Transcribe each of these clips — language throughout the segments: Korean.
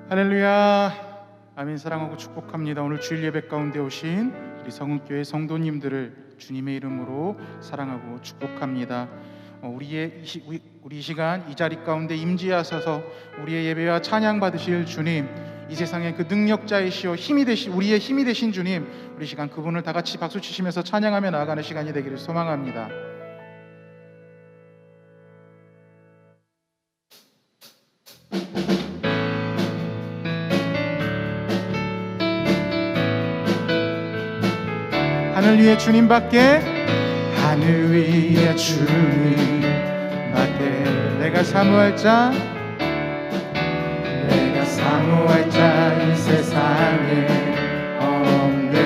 할렐루야. 아멘. 사랑하고 축복합니다. 오늘 주일 예배 가운데 오신 우리 성은교회 성도님들을 주님의 이름으로 사랑하고 축복합니다. 우리 이 시간 이 자리 가운데 임재하셔서 우리의 예배와 찬양 받으실 주님, 이 세상의 그 능력자이시오 우리의 힘이 되신 주님, 우리 시간 그분을 다 같이 박수 치시면서 찬양하며 나아가는 시간이 되기를 소망합니다. 하늘 위에 주님밖에, 하늘 위에 주님밖에 내가 사모할 자, 내가 사모할 자 이 세상에 없네.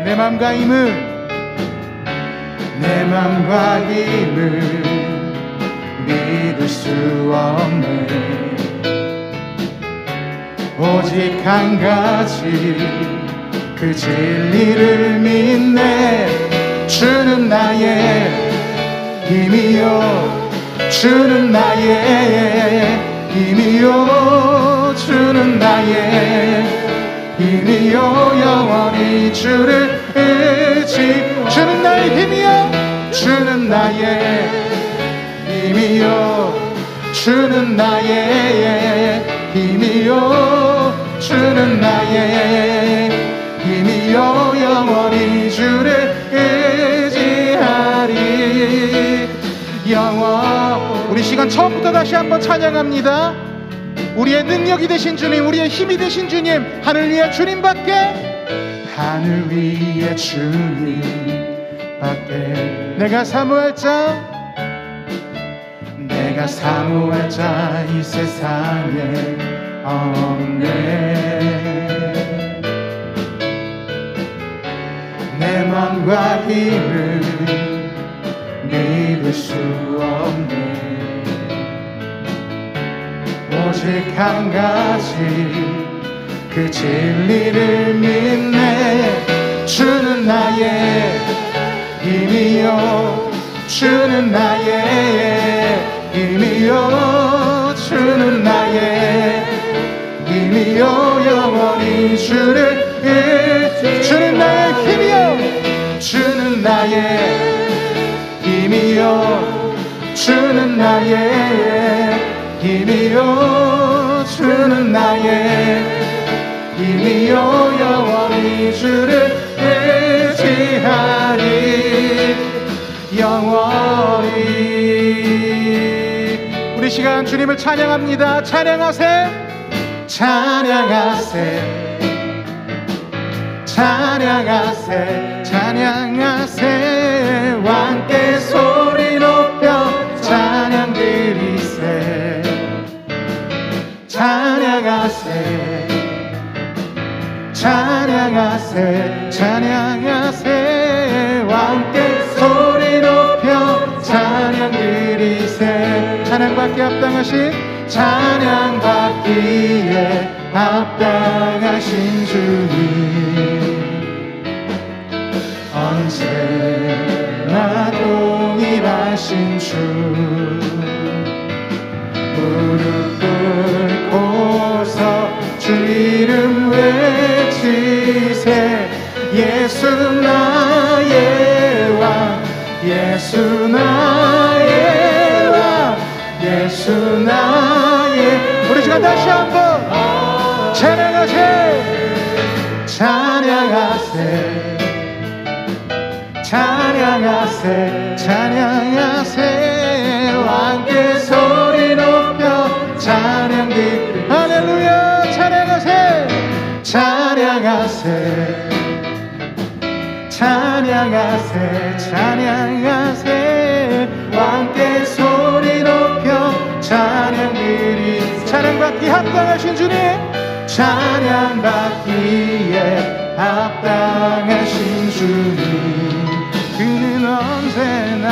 내 맘과 힘을, 내 맘과 힘을 믿을 수 없네. 오직 한 가지 그 진리를 믿네. 주는 나의 힘이요, 주는 나의 힘이요, 주는 나의 힘이요. 영원히 주를 의지. 주는 나의 힘이요, 주는 나의 힘이요, 주는 나의 힘이요, 주는 나의 힘이요. 영원히 주를 의지하리. 우리 시간 처음부터 다시 한번 찬양합니다. 우리의 능력이 되신 주님, 우리의 힘이 되신 주님, 하늘 위에 주님밖에, 하늘 위에 주님밖에 내가 사모할 자, 내가 사모할 자 이 세상에 없네. 내 맘과 힘을 믿을 수 없네. 오직 한 가지 그 진리를 믿네. 주는 나의 힘이요, 주는 나의 힘이요, 주는 나의 힘이요. 영원히 주를 주는 나의 힘이요, 주는 나의 힘이요, 주는 나의 힘이요, 주는 나의 힘이요. 영원히 주를 의지하리. 영원히. 우리 시간 주님을 찬양합니다. 찬양하세, 찬양하세, 찬양하세, 찬양하세. 왕께 소리 높여 찬양 드리세. 찬양하세, 찬양하세, 찬양하세. 왕께 소리 높여 찬양 드리세. 찬양받기에 합당하신, 찬양받기에 합당하신 주님, 언제나 동일하신 주. 무릎 꿇고서 주 이름 외치세. 예수 나의 왕, 예수 나의 왕, 예수 나의. 우리 시간 다시 한번 찬양하세, 찬양하세, 찬양하세, 찬양하세. 왕께 소리 높여 찬양 드리. 할렐루야. 찬양하세, 찬양하세, 찬양하세, 찬양하세. 왕께 소리 높여 찬양 드리. 찬양받기 합당하신 주님, 찬양받기에 합당하신 주님. 그는 언제나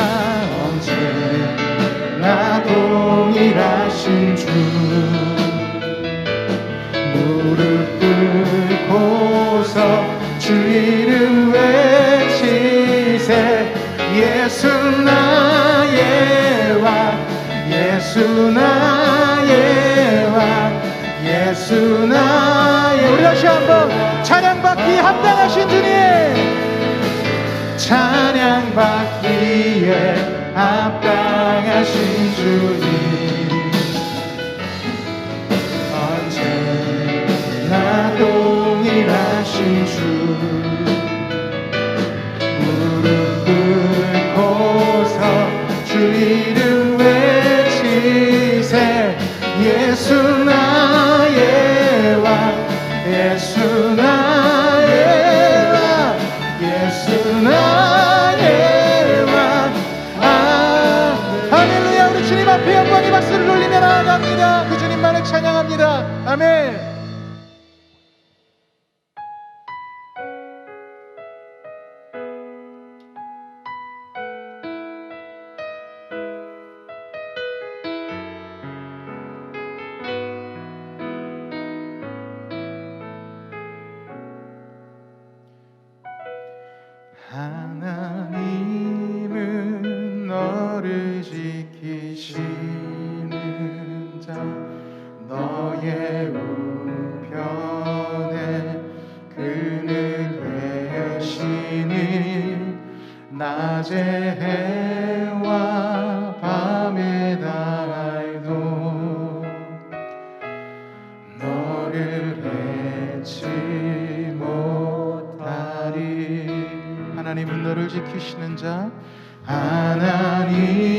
동일하신 주. 무릎 꿇고서 주 이름 외치세. 예수 나의 왕, 예수 나의 왕, 예수 나의 우리 다시 한번 찬양받기 합당하신 주님 찬양받기에 합당하신 주님 언제나 동일하신 주 무릎 꿇고서 주 이름 외치세 예수 나의 왕 예수 나의 왕 예수 나의 왕 할렐루야 우리 주님 앞에 영광의 박수를 돌리며 나아갑니다. 그 주님만을 찬양합니다. 아멘. 하나님은 너를 지키시는 자 너의 우편에 그는 계시니 낮에 해와 밤에 달도 너를 해치 못하리. 하나님은 너를 지키시는 자 하나님은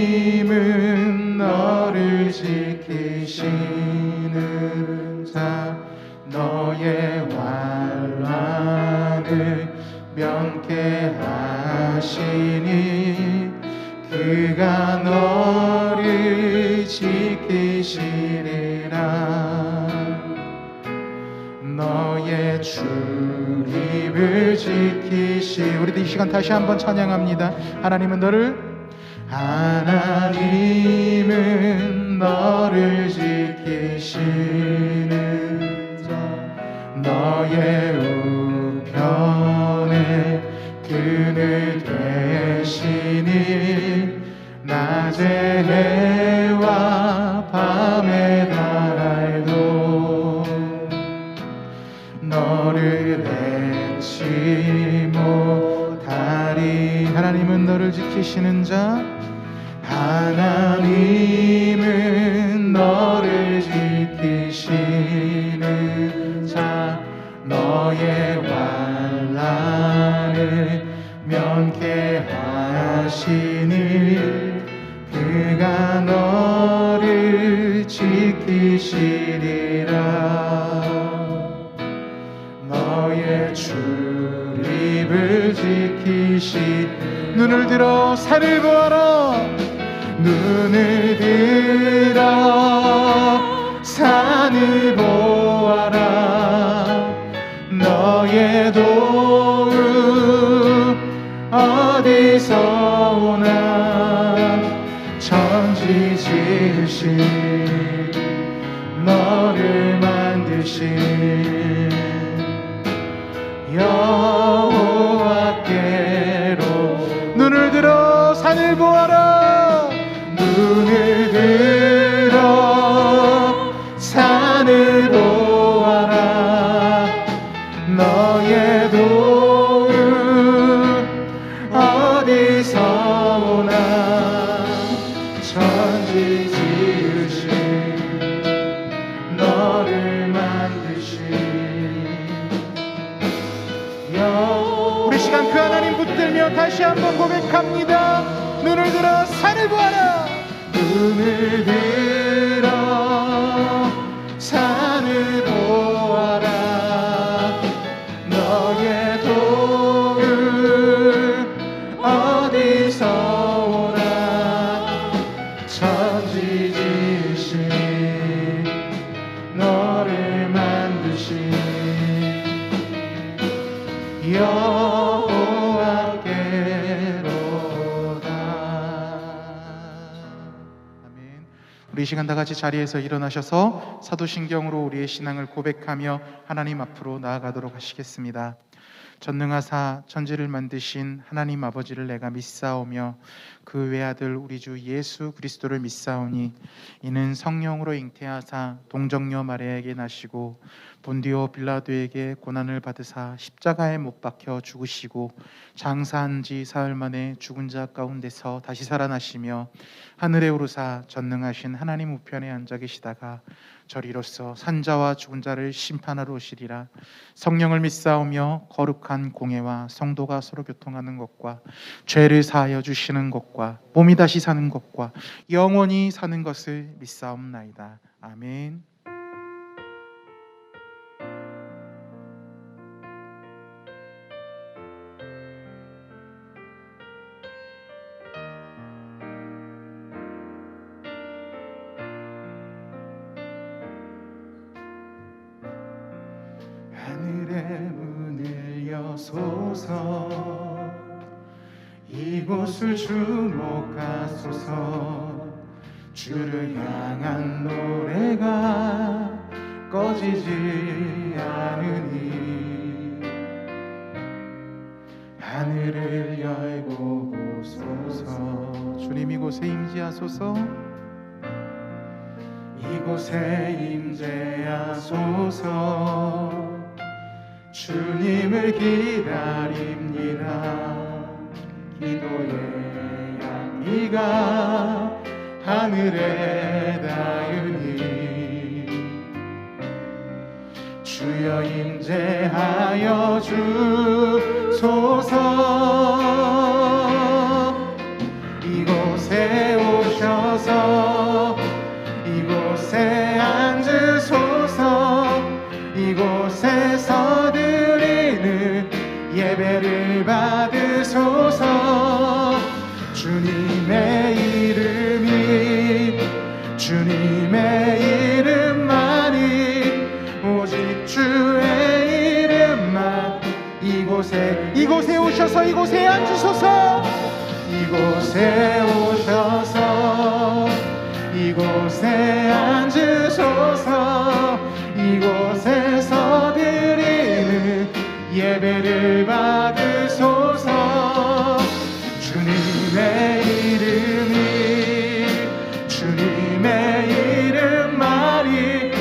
너를 지키시는 자 너의 환난을 면케하시니 그가 너를 지키시리라. 너의 출입을 지키시. 우리도 이 시간 다시 한번 찬양합니다. 하나님은 너를 지키시는 자 너의 우편에 그늘 되시니 낮에 해와 밤에 달도 너를 해치 못하리. 하나님은 너를 지키시는 자 하나님은 너를 지키시는 자 너의 환난을 면케하시니 그가 너를 지키시리라. 너의 출입을 지키시. 눈을 들어 산을 보아라. 눈을 들어 산을 보아라. 너의 도움 어디서 오나. 천지 지으신 너를 만드신 여호와께로. 눈을 들어 산을 보아라. 눈을 들어 산을 보아라. 너의 도움 어디서 오나. 천지 지으신 너를 만드신 우리 시간 그 하나님 붙들며 다시 한번 고백합니다. 눈을 들어 산을 보아라. 눈을 들어 산을 보아라. 너의 도움 어디서 오나. 천지 지으신 너를 만드신 여호와께로다. 아멘. 우리 이 시간 다 같이 자리에서 일어나셔서 사도신경으로 우리의 신앙을 고백하며 하나님 앞으로 나아가도록 하시겠습니다. 전능하사 천지를 만드신 하나님 아버지를 내가 믿사오며 그 외아들 우리 주 예수 그리스도를 믿사오니 이는 성령으로 잉태하사 동정녀 마리아에게 나시고 본디오 빌라도에게 고난을 받으사 십자가에 못 박혀 죽으시고 장사한 지 사흘 만에 죽은 자 가운데서 다시 살아나시며 하늘에 오르사 전능하신 하나님 우편에 앉아 계시다가 저리로서 산자와 죽은 자를 심판하러 오시리라. 성령을 믿사오며 거룩한 공회와 성도가 서로 교통하는 것과 죄를 사하여 주시는 것과 몸이 다시 사는 것과 영원히 사는 것을 믿사옵나이다. 아멘. 하늘의 문을 여소서 이곳을 주목하소서 주를 향한 노래가 꺼지지 않으니 하늘을 열고 보소서 주님 이곳에 임재하소서 이곳에 임재하소서 주님을 기다립니다. 기도의 향기가 하늘에 닿으니 주여 임재하여 주소서 이곳에 오셔서 이곳에 앉으소서 이곳에서 드리는 예배를 받으소서 주님의 이름만이 오직 주의 이름만 이곳에 오셔서 이곳에 앉으소서 이곳에 오셔서 이곳에 앉으소서 이곳에서 드리는 예배를 받으소서 주님의 이름만이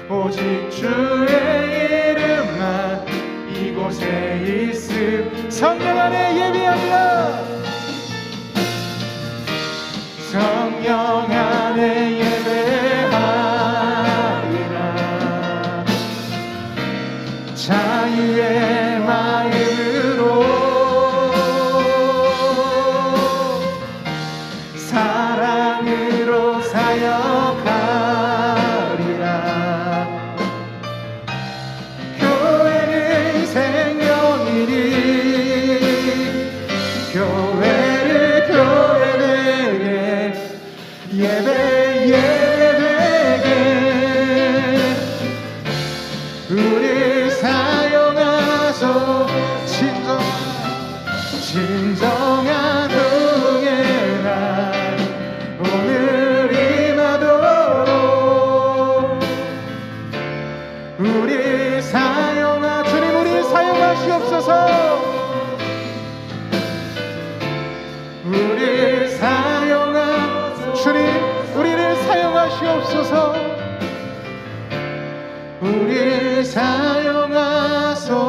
오직 주의 이름만 이곳에 있음 성령 안에 예배합니다 성령 안에 예배하리라 자유의 마음으로 사랑으로 사역하리라 교회는 생명이니 교회되게 예배되게 우리 사용하소 진정한 후의 날 오늘 임하도록 우리 주님 우리 사용하시옵소서 주님 우리를 사용하시옵소서 우리 사용하소서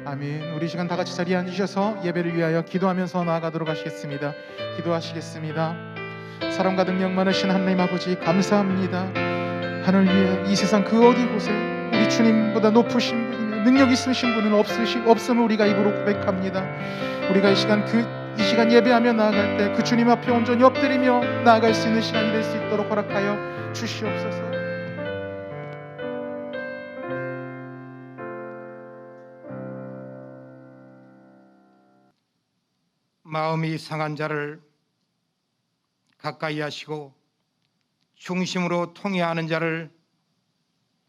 아멘. 우리 시간 다 같이 자리에 앉으셔서 예배를 위하여 기도하면서 나아가도록 하시겠습니다. 기도하시겠습니다. 사랑 가득 영 많으신 하나님 아버지 감사합니다. 하늘 위에 이 세상 그 어디 곳에 우리 주님보다 높으신 분이며 능력 있으신 분은 없음을 우리가 입으로 고백합니다. 우리가 이 시간 예배하며 나아갈 때 그 주님 앞에 온전히 엎드리며 나아갈 수 있는 시간이 될 수 있도록 허락하여 주시옵소서. 마음이 상한 자를 가까이 하시고 중심으로 통해하는 자를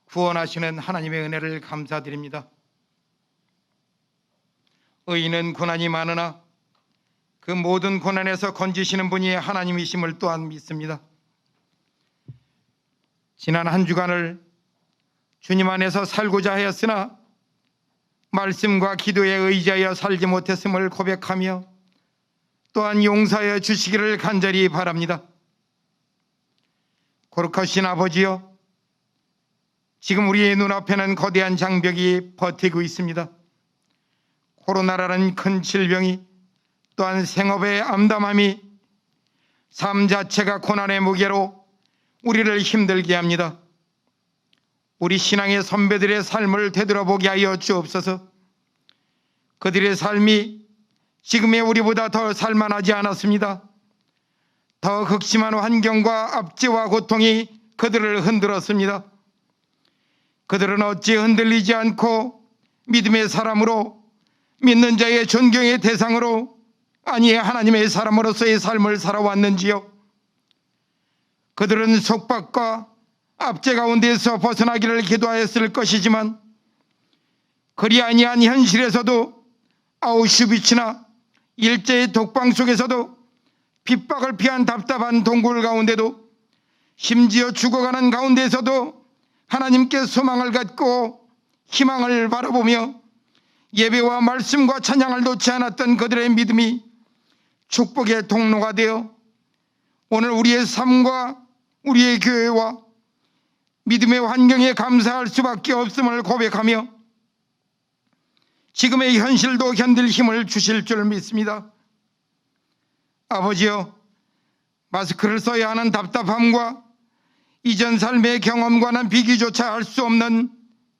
구원하시는 하나님의 은혜를 감사드립니다. 의인은 고난이 많으나 그 모든 고난에서 건지시는 분이 하나님이심을 또한 믿습니다. 지난 한 주간을 주님 안에서 살고자 하였으나 말씀과 기도에 의지하여 살지 못했음을 고백하며 또한 용서하여 주시기를 간절히 바랍니다. 거룩하신 아버지여, 지금 우리의 눈앞에는 거대한 장벽이 버티고 있습니다. 코로나라는 큰 질병이, 또한 생업의 암담함이 삶 자체가 고난의 무게로 우리를 힘들게 합니다. 우리 신앙의 선배들의 삶을 되돌아보게 하여 주옵소서. 그들의 삶이 지금의 우리보다 더 살만하지 않았습니다. 더 극심한 환경과 압제와 고통이 그들을 흔들었습니다. 그들은 어찌 흔들리지 않고 믿음의 사람으로, 믿는 자의 존경의 대상으로, 아니 하나님의 사람으로서의 삶을 살아왔는지요. 그들은 속박과 압제 가운데서 벗어나기를 기도하였을 것이지만 그리 아니한 현실에서도, 아우슈비츠나 일제의 독방 속에서도, 핍박을 피한 답답한 동굴 가운데도, 심지어 죽어가는 가운데서도 하나님께 소망을 갖고 희망을 바라보며 예배와 말씀과 찬양을 놓지 않았던 그들의 믿음이 축복의 통로가 되어 오늘 우리의 삶과 우리의 교회와 믿음의 환경에 감사할 수밖에 없음을 고백하며 지금의 현실도 견딜 힘을 주실 줄 믿습니다. 아버지여, 마스크를 써야 하는 답답함과 이전 삶의 경험과는 비교조차 할 수 없는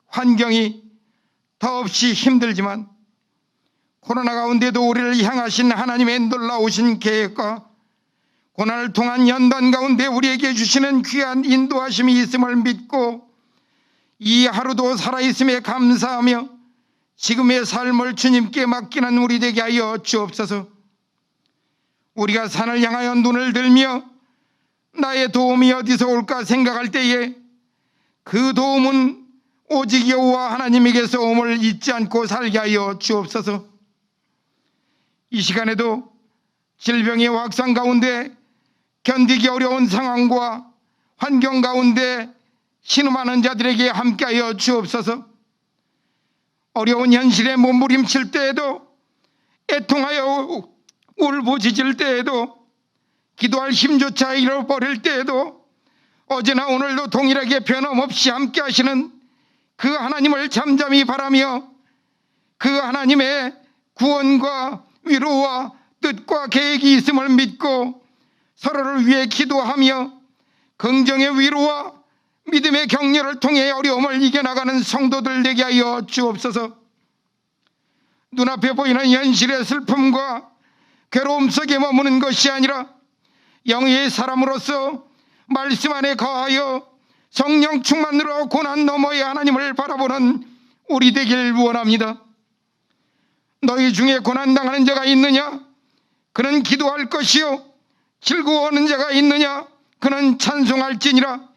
환경이 더없이 힘들지만 코로나 가운데도 우리를 향하신 하나님의 놀라우신 계획과 고난을 통한 연단 가운데 우리에게 주시는 귀한 인도하심이 있음을 믿고 이 하루도 살아있음에 감사하며 지금의 삶을 주님께 맡기는 우리 되게 하여 주옵소서. 우리가 산을 향하여 눈을 들며 나의 도움이 어디서 올까 생각할 때에 그 도움은 오직 여호와 하나님에게서 옴을 잊지 않고 살게 하여 주옵소서. 이 시간에도 질병의 확산 가운데 견디기 어려운 상황과 환경 가운데 신음하는 자들에게 함께하여 주옵소서. 어려운 현실에 몸부림칠 때에도, 애통하여 울부짖을 때에도, 기도할 힘조차 잃어버릴 때에도 어제나 오늘도 동일하게 변함없이 함께 하시는 그 하나님을 잠잠히 바라며 그 하나님의 구원과 위로와 뜻과 계획이 있음을 믿고 서로를 위해 기도하며 긍정의 위로와 믿음의 격려를 통해 어려움을 이겨나가는 성도들 되게 하여 주옵소서. 눈앞에 보이는 현실의 슬픔과 괴로움 속에 머무는 것이 아니라 영의 사람으로서 말씀 안에 거하여 성령 충만으로 고난 너머의 하나님을 바라보는 우리 되길 원합니다. 너희 중에 고난당하는 자가 있느냐? 그는 기도할 것이요. 즐거워하는 자가 있느냐? 그는 찬송할지니라.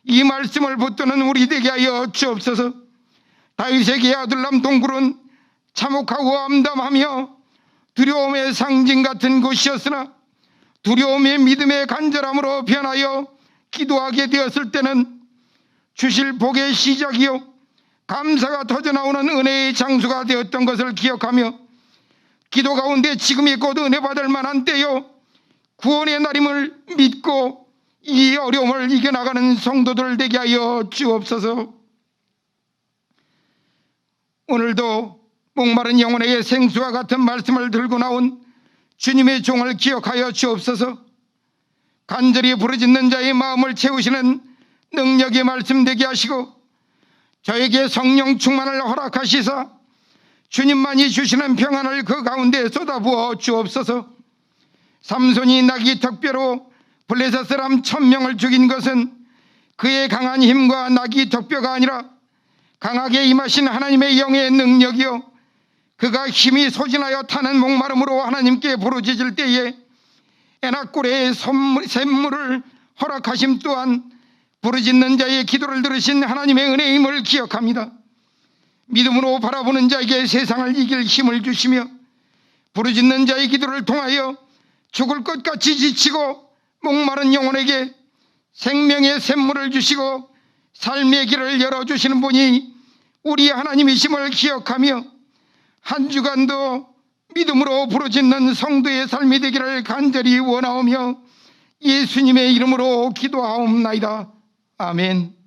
이 말씀을 붙드는 우리 되게 하여 주옵소서. 다윗에게 아둘람 동굴은 참혹하고 암담하며 두려움의 상징 같은 곳이었으나 두려움의 믿음의 간절함으로 변하여 기도하게 되었을 때는 주실 복의 시작이요 감사가 터져나오는 은혜의 장수가 되었던 것을 기억하며 기도 가운데 지금이 곧 은혜 받을 만한 때요 구원의 날임을 믿고 이 어려움을 이겨나가는 성도들 되게 하여 주옵소서. 오늘도 목마른 영혼에게 생수와 같은 말씀을 들고 나온 주님의 종을 기억하여 주옵소서. 간절히 부르짖는 자의 마음을 채우시는 능력의 말씀 되게 하시고 저에게 성령 충만을 허락하시사 주님만이 주시는 평안을 그 가운데 쏟아부어 주옵소서. 삼손이 나귀 턱뼈로 블레셋 사람 1000명을 죽인 것은 그의 강한 힘과 나귀 턱뼈가 아니라 강하게 임하신 하나님의 영의 능력이요 그가 힘이 소진하여 타는 목마름으로 하나님께 부르짖을 때에 에낙골의 샘물을 허락하심 또한 부르짖는 자의 기도를 들으신 하나님의 은혜임을 기억합니다. 믿음으로 바라보는 자에게 세상을 이길 힘을 주시며 부르짖는 자의 기도를 통하여 죽을 것 같이 지치고 목마른 영혼에게 생명의 샘물을 주시고 삶의 길을 열어주시는 분이 우리 하나님이심을 기억하며 한 주간도 믿음으로 부르짖는 성도의 삶이 되기를 간절히 원하오며 예수님의 이름으로 기도하옵나이다. 아멘.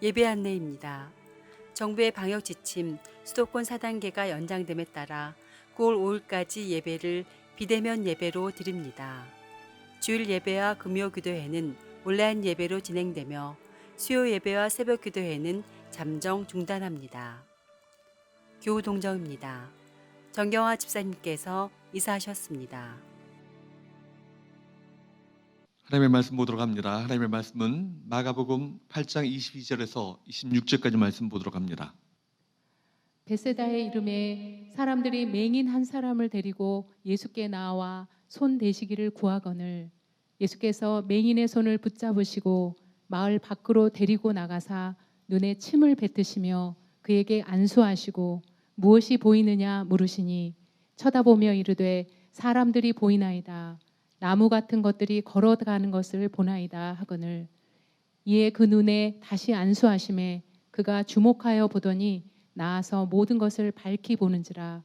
예배 안내입니다. 정부의 방역 지침 수도권 4단계가 연장됨에 따라 9월 5일까지 예배를 비대면 예배로 드립니다. 주일 예배와 금요 기도회는 온라인 예배로 진행되며 수요 예배와 새벽 기도회는 잠정 중단합니다. 교우 동정입니다. 정경화 집사님께서 이사하셨습니다. 하나님의 말씀 보도록 합니다. 하나님의 말씀은 마가복음 8장 22절에서 26절까지 말씀 보도록 합니다. 베세다의 이름에 사람들이 맹인 한 사람을 데리고 예수께 나와 손 대시기를 구하거늘 예수께서 맹인의 손을 붙잡으시고 마을 밖으로 데리고 나가사 눈에 침을 뱉으시며 그에게 안수하시고 무엇이 보이느냐 물으시니 쳐다보며 이르되 사람들이 보이나이다. 나무 같은 것들이 걸어가는 것을 보나이다 하거늘 이에 그 눈에 다시 안수하심에 그가 주목하여 보더니 나아서 모든 것을 밝히 보는지라.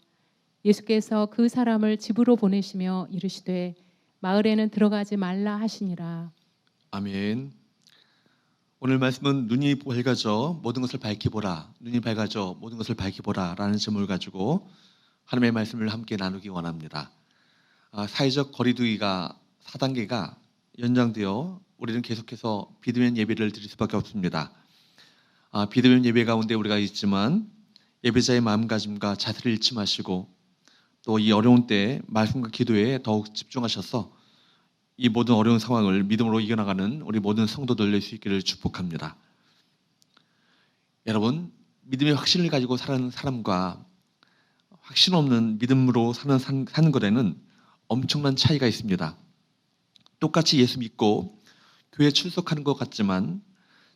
예수께서 그 사람을 집으로 보내시며 이르시되 마을에는 들어가지 말라 하시니라. 아멘. 오늘 말씀은 눈이 밝아져 모든 것을 밝히 보라. 눈이 밝아져 모든 것을 밝히 보라 라는 제목을 가지고 하나님의 말씀을 함께 나누기 원합니다. 사회적 거리두기가 4단계가 연장되어 우리는 계속해서 비대면 예배를 드릴 수밖에 없습니다. 비대면 예배 가운데 우리가 있지만 예배자의 마음가짐과 자세를 잃지 마시고 또 이 어려운 때 말씀과 기도에 더욱 집중하셔서 이 모든 어려운 상황을 믿음으로 이겨나가는 우리 모든 성도들 될 수 있기를 축복합니다. 여러분, 믿음의 확신을 가지고 사는 사람과 확신 없는 믿음으로 사는 것에는 엄청난 차이가 있습니다. 똑같이 예수 믿고 교회 출석하는 것 같지만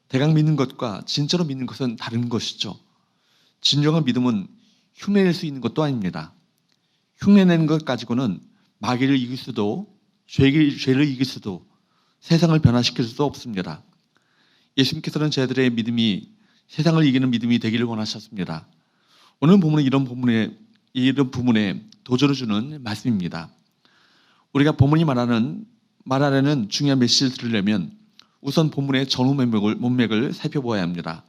대강 믿는 것과 진짜로 믿는 것은 다른 것이죠. 진정한 믿음은 흉내낼 수 있는 것도 아닙니다. 흉내내는 것 가지고는 마귀를 이길 수도 죄를 이길 수도 세상을 변화시킬 수도 없습니다. 예수님께서는 저희들의 믿음이 세상을 이기는 믿음이 되기를 원하셨습니다. 오늘 본문은 이런 부분에 도전을 주는 말씀입니다. 우리가 본문이 말하는 중요한 메시지를 들으려면 우선 본문의 전후 문맥을 살펴보아야 합니다.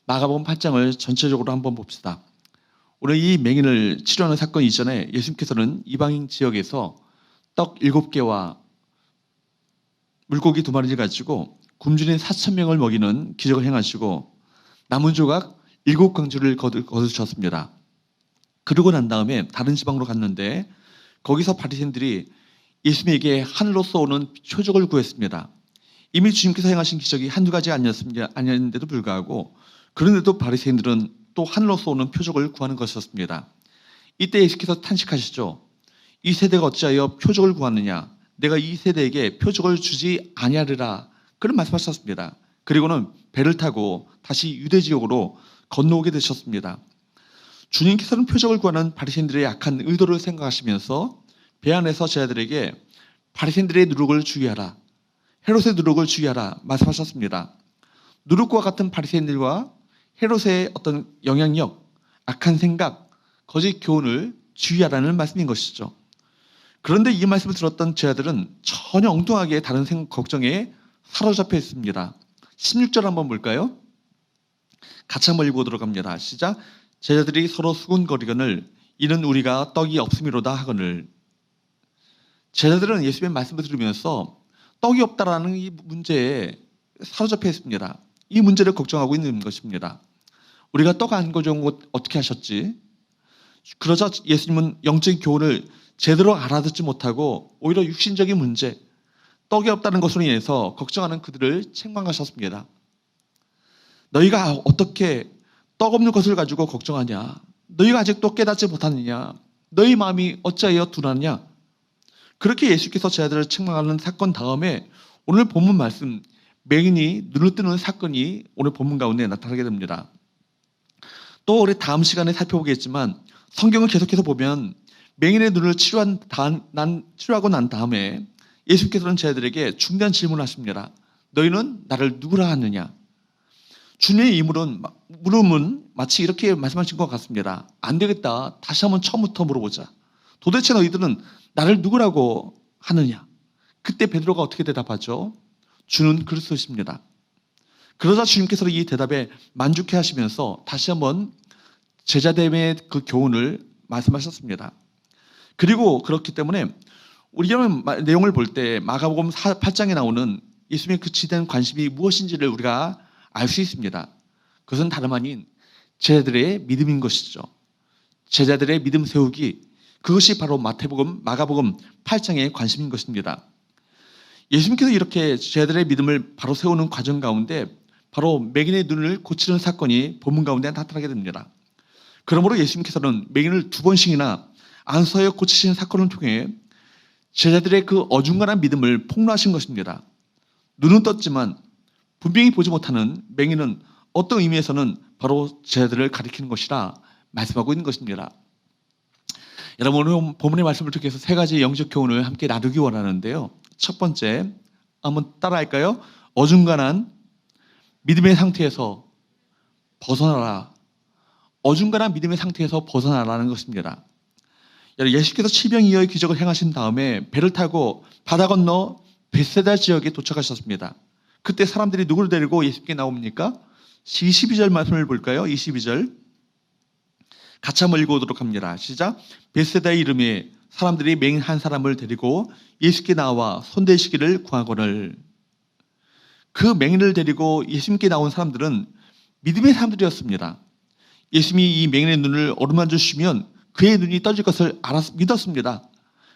마가복음 8장을 전체적으로 한번 봅시다. 오늘 이 맹인을 치료하는 사건 이전에 예수님께서는 이방인 지역에서 떡 7개와 물고기 2마리를 가지고 굶주린 4,000명을 먹이는 기적을 행하시고 남은 조각 7광주를 거두셨습니다. 그러고 난 다음에 다른 지방으로 갔는데 거기서 바리새인들이 예수님에게 하늘로서 오는 표적을 구했습니다. 이미 주님께서 행하신 기적이 한두 가지 아니었는데도 불구하고 그런데도 바리새인들은 또 하늘로서 오는 표적을 구하는 것이었습니다. 이때 예수께서 탄식하시죠. 이 세대가 어찌하여 표적을 구하느냐? 내가 이 세대에게 표적을 주지 아니하리라. 그런 말씀하셨습니다. 그리고는 배를 타고 다시 유대 지역으로 건너오게 되셨습니다. 주님께서는 표적을 구하는 바리새인들의 약한 의도를 생각하시면서 배 안에서 제자들에게 바리새인들의 누룩을 주의하라. 헤롯의 누룩을 주의하라 말씀하셨습니다. 누룩과 같은 바리새인들과 헤롯의 어떤 영향력, 악한 생각, 거짓 교훈을 주의하라는 말씀인 것이죠. 그런데 이 말씀을 들었던 제자들은 전혀 엉뚱하게 다른 걱정에 사로잡혀 있습니다. 16절 한번 볼까요? 같이 한번 읽어보도록 합니다. 시작. 제자들이 서로 수군거리거늘 이는 우리가 떡이 없음이로다 하거늘. 제자들은 예수님의 말씀을 들으면서 떡이 없다라는 이 문제에 사로잡혀 있습니다. 이 문제를 걱정하고 있는 것입니다. 우리가 떡 안 가져온 것 어떻게 하셨지? 그러자 예수님은 영적인 교훈을 제대로 알아듣지 못하고 오히려 육신적인 문제, 떡이 없다는 것으로 인해서 걱정하는 그들을 책망하셨습니다. 너희가 어떻게 떡 없는 것을 가지고 걱정하냐? 너희가 아직도 깨닫지 못하느냐? 너희 마음이 어찌하여 둔하냐? 그렇게 예수께서 제자들을 책망하는 사건 다음에 오늘 본문 말씀 맹인이 눈을 뜨는 사건이 오늘 본문 가운데 나타나게 됩니다. 또 우리 다음 시간에 살펴보겠지만 성경을 계속해서 보면 맹인의 눈을 치료하고 난 다음에 예수께서는 제자들에게 중요한 질문을 하십니다. 너희는 나를 누구라 하느냐? 주님의 이 물음은 마치 이렇게 말씀하신 것 같습니다. 안 되겠다. 다시 한번 처음부터 물어보자. 도대체 너희들은 나를 누구라고 하느냐? 그때 베드로가 어떻게 대답하죠? 주는 그리스도십니다. 그러자 주님께서는 이 대답에 만족해 하시면서 다시 한번 제자됨의 그 교훈을 말씀하셨습니다. 그리고 그렇기 때문에 우리가 내용을 볼 때 마가복음 8장에 나오는 예수님의 그 지대한 관심이 무엇인지를 우리가 알 수 있습니다. 그것은 다름 아닌 제자들의 믿음인 것이죠. 제자들의 믿음 세우기, 그것이 바로 마가복음 8장의 관심인 것입니다. 예수님께서 이렇게 제자들의 믿음을 바로 세우는 과정 가운데 바로 맹인의 눈을 고치는 사건이 본문 가운데 나타나게 됩니다. 그러므로 예수님께서는 맹인을 2번씩이나 안수하여 고치신 사건을 통해 제자들의 그 어중간한 믿음을 폭로하신 것입니다. 눈은 떴지만 분명히 보지 못하는 맹인은 어떤 의미에서는 바로 제자들을 가리키는 것이라 말씀하고 있는 것입니다. 여러분, 오늘 본문의 말씀을 통해서 3가지 영적 교훈을 함께 나누기 원하는데요. 첫 번째, 한번 따라할까요? 어중간한 믿음의 상태에서 벗어나라. 어중간한 믿음의 상태에서 벗어나라는 것입니다. 예수께서 치병이어의 기적을 행하신 다음에 배를 타고 바다 건너 베세다 지역에 도착하셨습니다. 그때 사람들이 누구를 데리고 예수께 나옵니까? 22절 말씀을 볼까요? 22절 같이 한번 읽어보도록 합니다. 시작. 베세다의 이름에 사람들이 맹인 한 사람을 데리고 예수께 나와 손대시기를 구하거늘. 그 맹인을 데리고 예수님께 나온 사람들은 믿음의 사람들이었습니다. 예수님이 이 맹인의 눈을 어루만져 주시면 그의 눈이 떠질 것을 믿었습니다.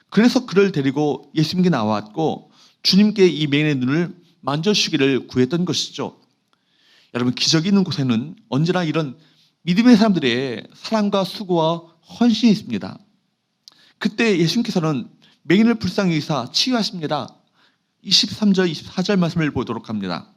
그래서 그를 데리고 예수님께 나왔고 주님께 이 맹인의 눈을 만져주시기를 구했던 것이죠. 여러분, 기적이 있는 곳에는 언제나 이런 믿음의 사람들의 사랑과 수고와 헌신이 있습니다. 그때 예수님께서는 맹인을 불쌍히 여기사 치유하십니다. 23절, 24절 말씀을 보도록 합니다.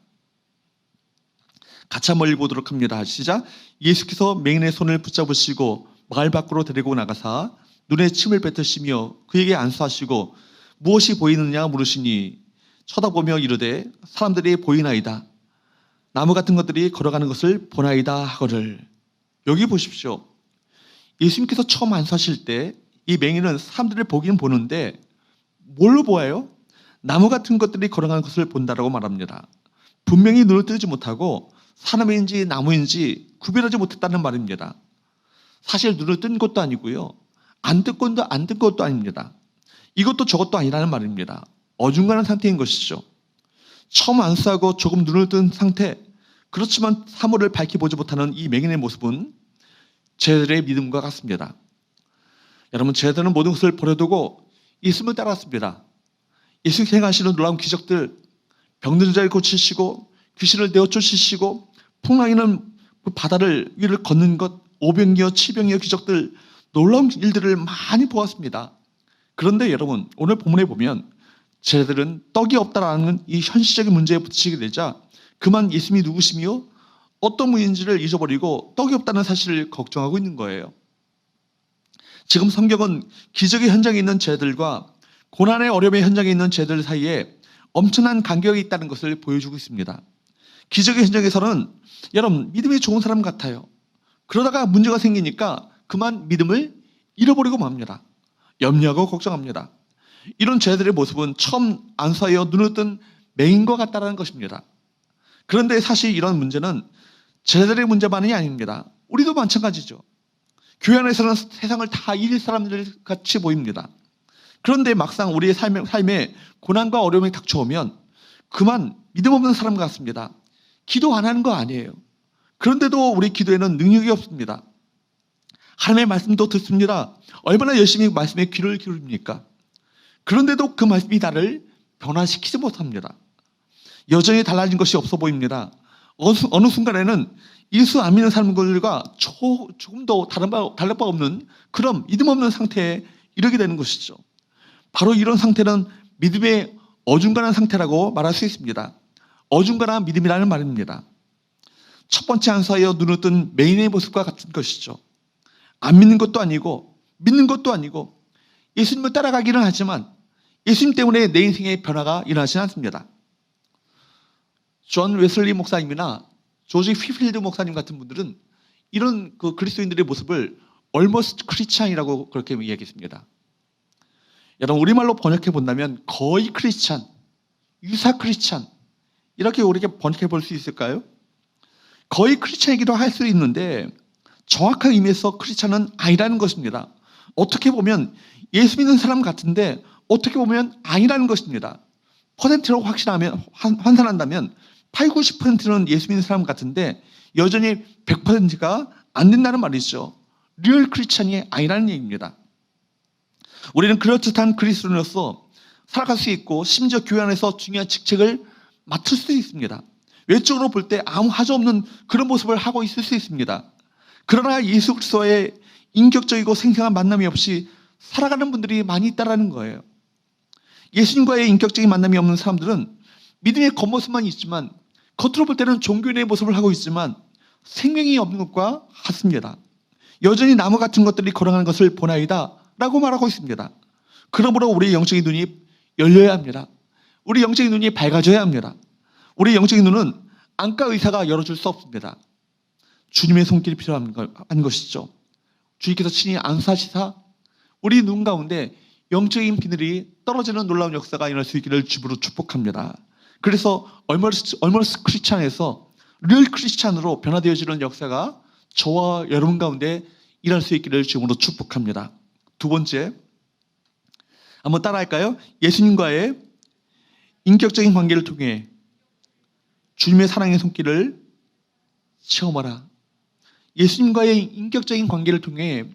같이 한번 읽어보도록 합니다. 시작. 예수께서 맹인의 손을 붙잡으시고 마을 밖으로 데리고 나가사 눈에 침을 뱉으시며 그에게 안수하시고 무엇이 보이느냐 물으시니 쳐다보며 이르되 사람들이 보이나이다. 나무 같은 것들이 걸어가는 것을 보나이다 하거늘. 여기 보십시오. 예수님께서 처음 안수하실 때 이 맹인은 사람들을 보긴 보는데 뭘로 보아요? 나무 같은 것들이 걸어가는 것을 본다라고 말합니다. 분명히 눈을 뜨지 못하고 사람인지 나무인지 구별하지 못했다는 말입니다. 사실 눈을 뜬 것도 아니고요. 안 뜬 것도 아닙니다. 이것도 저것도 아니라는 말입니다. 어중간한 상태인 것이죠. 처음 안수하고 조금 눈을 뜬 상태, 그렇지만 사물을 밝히 보지 못하는 이 맹인의 모습은 제자들의 믿음과 같습니다. 여러분, 제자들은 모든 것을 버려두고 예수님을 따랐습니다. 예수님이 행하시는 놀라운 기적들, 병든 자를 고치시고 귀신을 내어 쫓으시고 풍랑이는 바다를 위를 걷는 것, 오병이어 치병이어 기적들, 놀라운 일들을 많이 보았습니다. 그런데 여러분, 오늘 본문에 보면 제자들은 떡이 없다라는 이 현실적인 문제에 부딪히게 되자 그만 예수님이 누구시며 어떤 분인지를 잊어버리고 떡이 없다는 사실을 걱정하고 있는 거예요. 지금 성경은 기적의 현장에 있는 제자들과 고난의 어려움의 현장에 있는 제자들 사이에 엄청난 간격이 있다는 것을 보여주고 있습니다. 기적의 현장에서는 여러분, 믿음이 좋은 사람 같아요. 그러다가 문제가 생기니까 그만 믿음을 잃어버리고 맙니다. 염려하고 걱정합니다. 이런 제자들의 모습은 처음 안수하여 눈을 뜬 맹인과 같다는 것입니다. 그런데 사실 이런 문제는 제자들의 문제만이 아닙니다. 우리도 마찬가지죠. 교회 안에서는 세상을 다 이길 사람들 같이 보입니다. 그런데 막상 우리의 삶에 고난과 어려움이 닥쳐오면 그만 믿음 없는 사람 같습니다. 기도 안 하는 거 아니에요. 그런데도 우리 기도에는 능력이 없습니다. 하나님의 말씀도 듣습니다. 얼마나 열심히 말씀에 귀를 기울입니까? 그런데도 그 말씀이 나를 변화시키지 못합니다. 여전히 달라진 것이 없어 보입니다. 어느 순간에는 예수 안 믿는 사람들과 조금 더 다를 바 없는 그런 믿음 없는 상태에 이르게 되는 것이죠. 바로 이런 상태는 믿음의 어중간한 상태라고 말할 수 있습니다. 어중간한 믿음이라는 말입니다. 첫 번째 안수하여 눈을 뜬 맹인의 모습과 같은 것이죠. 안 믿는 것도 아니고 믿는 것도 아니고 예수님을 따라가기는 하지만 예수님 때문에 내 인생의 변화가 일어나지 않습니다. 존 웨슬리 목사님이나 조지 휘필드 목사님 같은 분들은 이런 그 그리스도인들의 모습을 almost 크리스찬이라고 그렇게 이야기했습니다. 여러분, 우리말로 번역해 본다면 거의 크리스찬, 유사 크리스찬 이렇게 우리가 번역해 볼 수 있을까요? 거의 크리스찬이기도 할 수 있는데 정확한 의미에서 크리스찬은 아니라는 것입니다. 어떻게 보면 예수 믿는 사람 같은데 어떻게 보면 아니라는 것입니다. 퍼센트로 환산한다면 8, 90%는 예수 믿는 사람 같은데 여전히 100%가 안 된다는 말이죠. 리얼 크리스찬이 아니라는 얘기입니다. 우리는 그럴듯한 그리스도인으로서 살아갈 수 있고 심지어 교회 안에서 중요한 직책을 맡을 수 있습니다. 외적으로 볼 때 아무 하자 없는 그런 모습을 하고 있을 수 있습니다. 그러나 예수 그리스도의 인격적이고 생생한 만남이 없이 살아가는 분들이 많이 있다는 거예요. 예수님과의 인격적인 만남이 없는 사람들은 믿음의 겉모습만 있지만 겉으로 볼 때는 종교인의 모습을 하고 있지만 생명이 없는 것과 같습니다. 여전히 나무 같은 것들이 걸어가는 것을 보나이다 라고 말하고 있습니다. 그러므로 우리의 영적인 눈이 열려야 합니다. 우리 영적인 눈이 밝아져야 합니다. 우리 영적인 눈은 안과 의사가 열어줄 수 없습니다. 주님의 손길이 필요한 것이죠. 주님께서 친히 안수하시사 우리 눈 가운데 영적인 비늘이 떨어지는 놀라운 역사가 일어날 수 있기를 주부로 축복합니다. 그래서 얼머스 크리스찬에서 리얼 크리스찬으로 변화되어지는 역사가 저와 여러분 가운데 일어날 수 있기를 주부로 축복합니다. 두 번째, 한번 따라할까요? 예수님과의 인격적인 관계를 통해 주님의 사랑의 손길을 체험하라. 예수님과의 인격적인 관계를 통해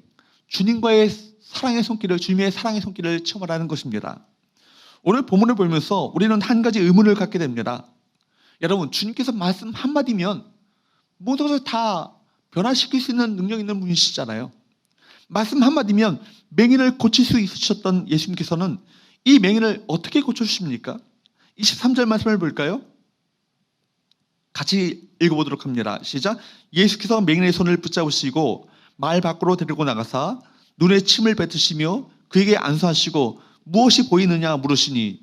주님과의 사랑의 손길을, 주님의 사랑의 손길을 체험하라는 것입니다. 오늘 본문을 보면서 우리는 한 가지 의문을 갖게 됩니다. 여러분, 주님께서 말씀 한마디면 모든 것을 다 변화시킬 수 있는 능력 있는 분이시잖아요. 말씀 한마디면 맹인을 고칠 수 있으셨던 예수님께서는 이 맹인을 어떻게 고쳐주십니까? 23절 말씀을 볼까요? 같이 읽어보도록 합니다. 시작. 예수께서 맹인의 손을 붙잡으시고 마을 밖으로 데리고 나가사 눈에 침을 뱉으시며 그에게 안수하시고 무엇이 보이느냐 물으시니,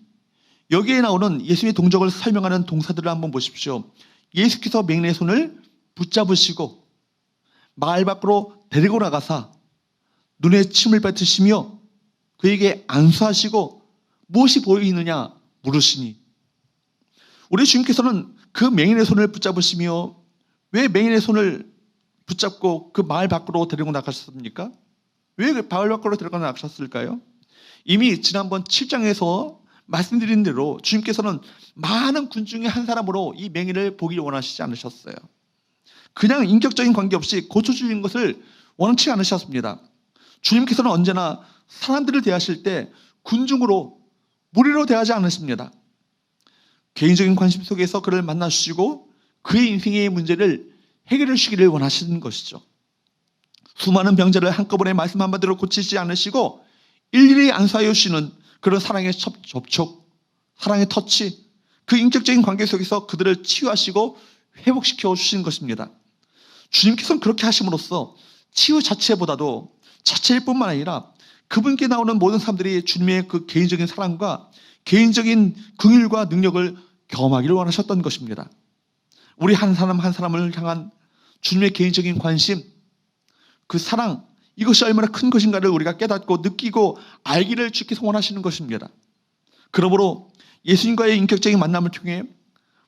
여기에 나오는 예수님의 동작을 설명하는 동사들을 한번 보십시오. 예수께서 맹인의 손을 붙잡으시고 마을 밖으로 데리고 나가사 눈에 침을 뱉으시며 그에게 안수하시고 무엇이 보이느냐 물으시니, 우리 주님께서는 그 맹인의 손을 붙잡으시며 왜 맹인의 손을 붙잡고 그 마을 밖으로 데리고 나가셨습니까? 왜 그 마을 밖으로 데리고 나가셨을까요? 이미 지난번 7장에서 말씀드린 대로 주님께서는 많은 군 중에 한 사람으로 이 맹인을 보기 원하시지 않으셨어요. 그냥 인격적인 관계 없이 고쳐주는 것을 원치 않으셨습니다. 주님께서는 언제나 사람들을 대하실 때 군중으로 무리로 대하지 않으십니다. 개인적인 관심 속에서 그를 만나주시고 그의 인생의 문제를 해결해 주시기를 원하시는 것이죠. 수많은 병자를 한꺼번에 말씀 한마디로 고치지 않으시고 일일이 안수하여 주시는 그런 사랑의 접촉, 사랑의 터치, 그 인격적인 관계 속에서 그들을 치유하시고 회복시켜 주시는 것입니다. 주님께서는 그렇게 하심으로써 치유 자체보다도 자체일 뿐만 아니라 그분께 나오는 모든 사람들이 주님의 그 개인적인 사랑과 개인적인 긍휼과 능력을 경험하기를 원하셨던 것입니다. 우리 한 사람 한 사람을 향한 주님의 개인적인 관심, 그 사랑, 이것이 얼마나 큰 것인가를 우리가 깨닫고 느끼고 알기를 주께서 원하시는 것입니다. 그러므로 예수님과의 인격적인 만남을 통해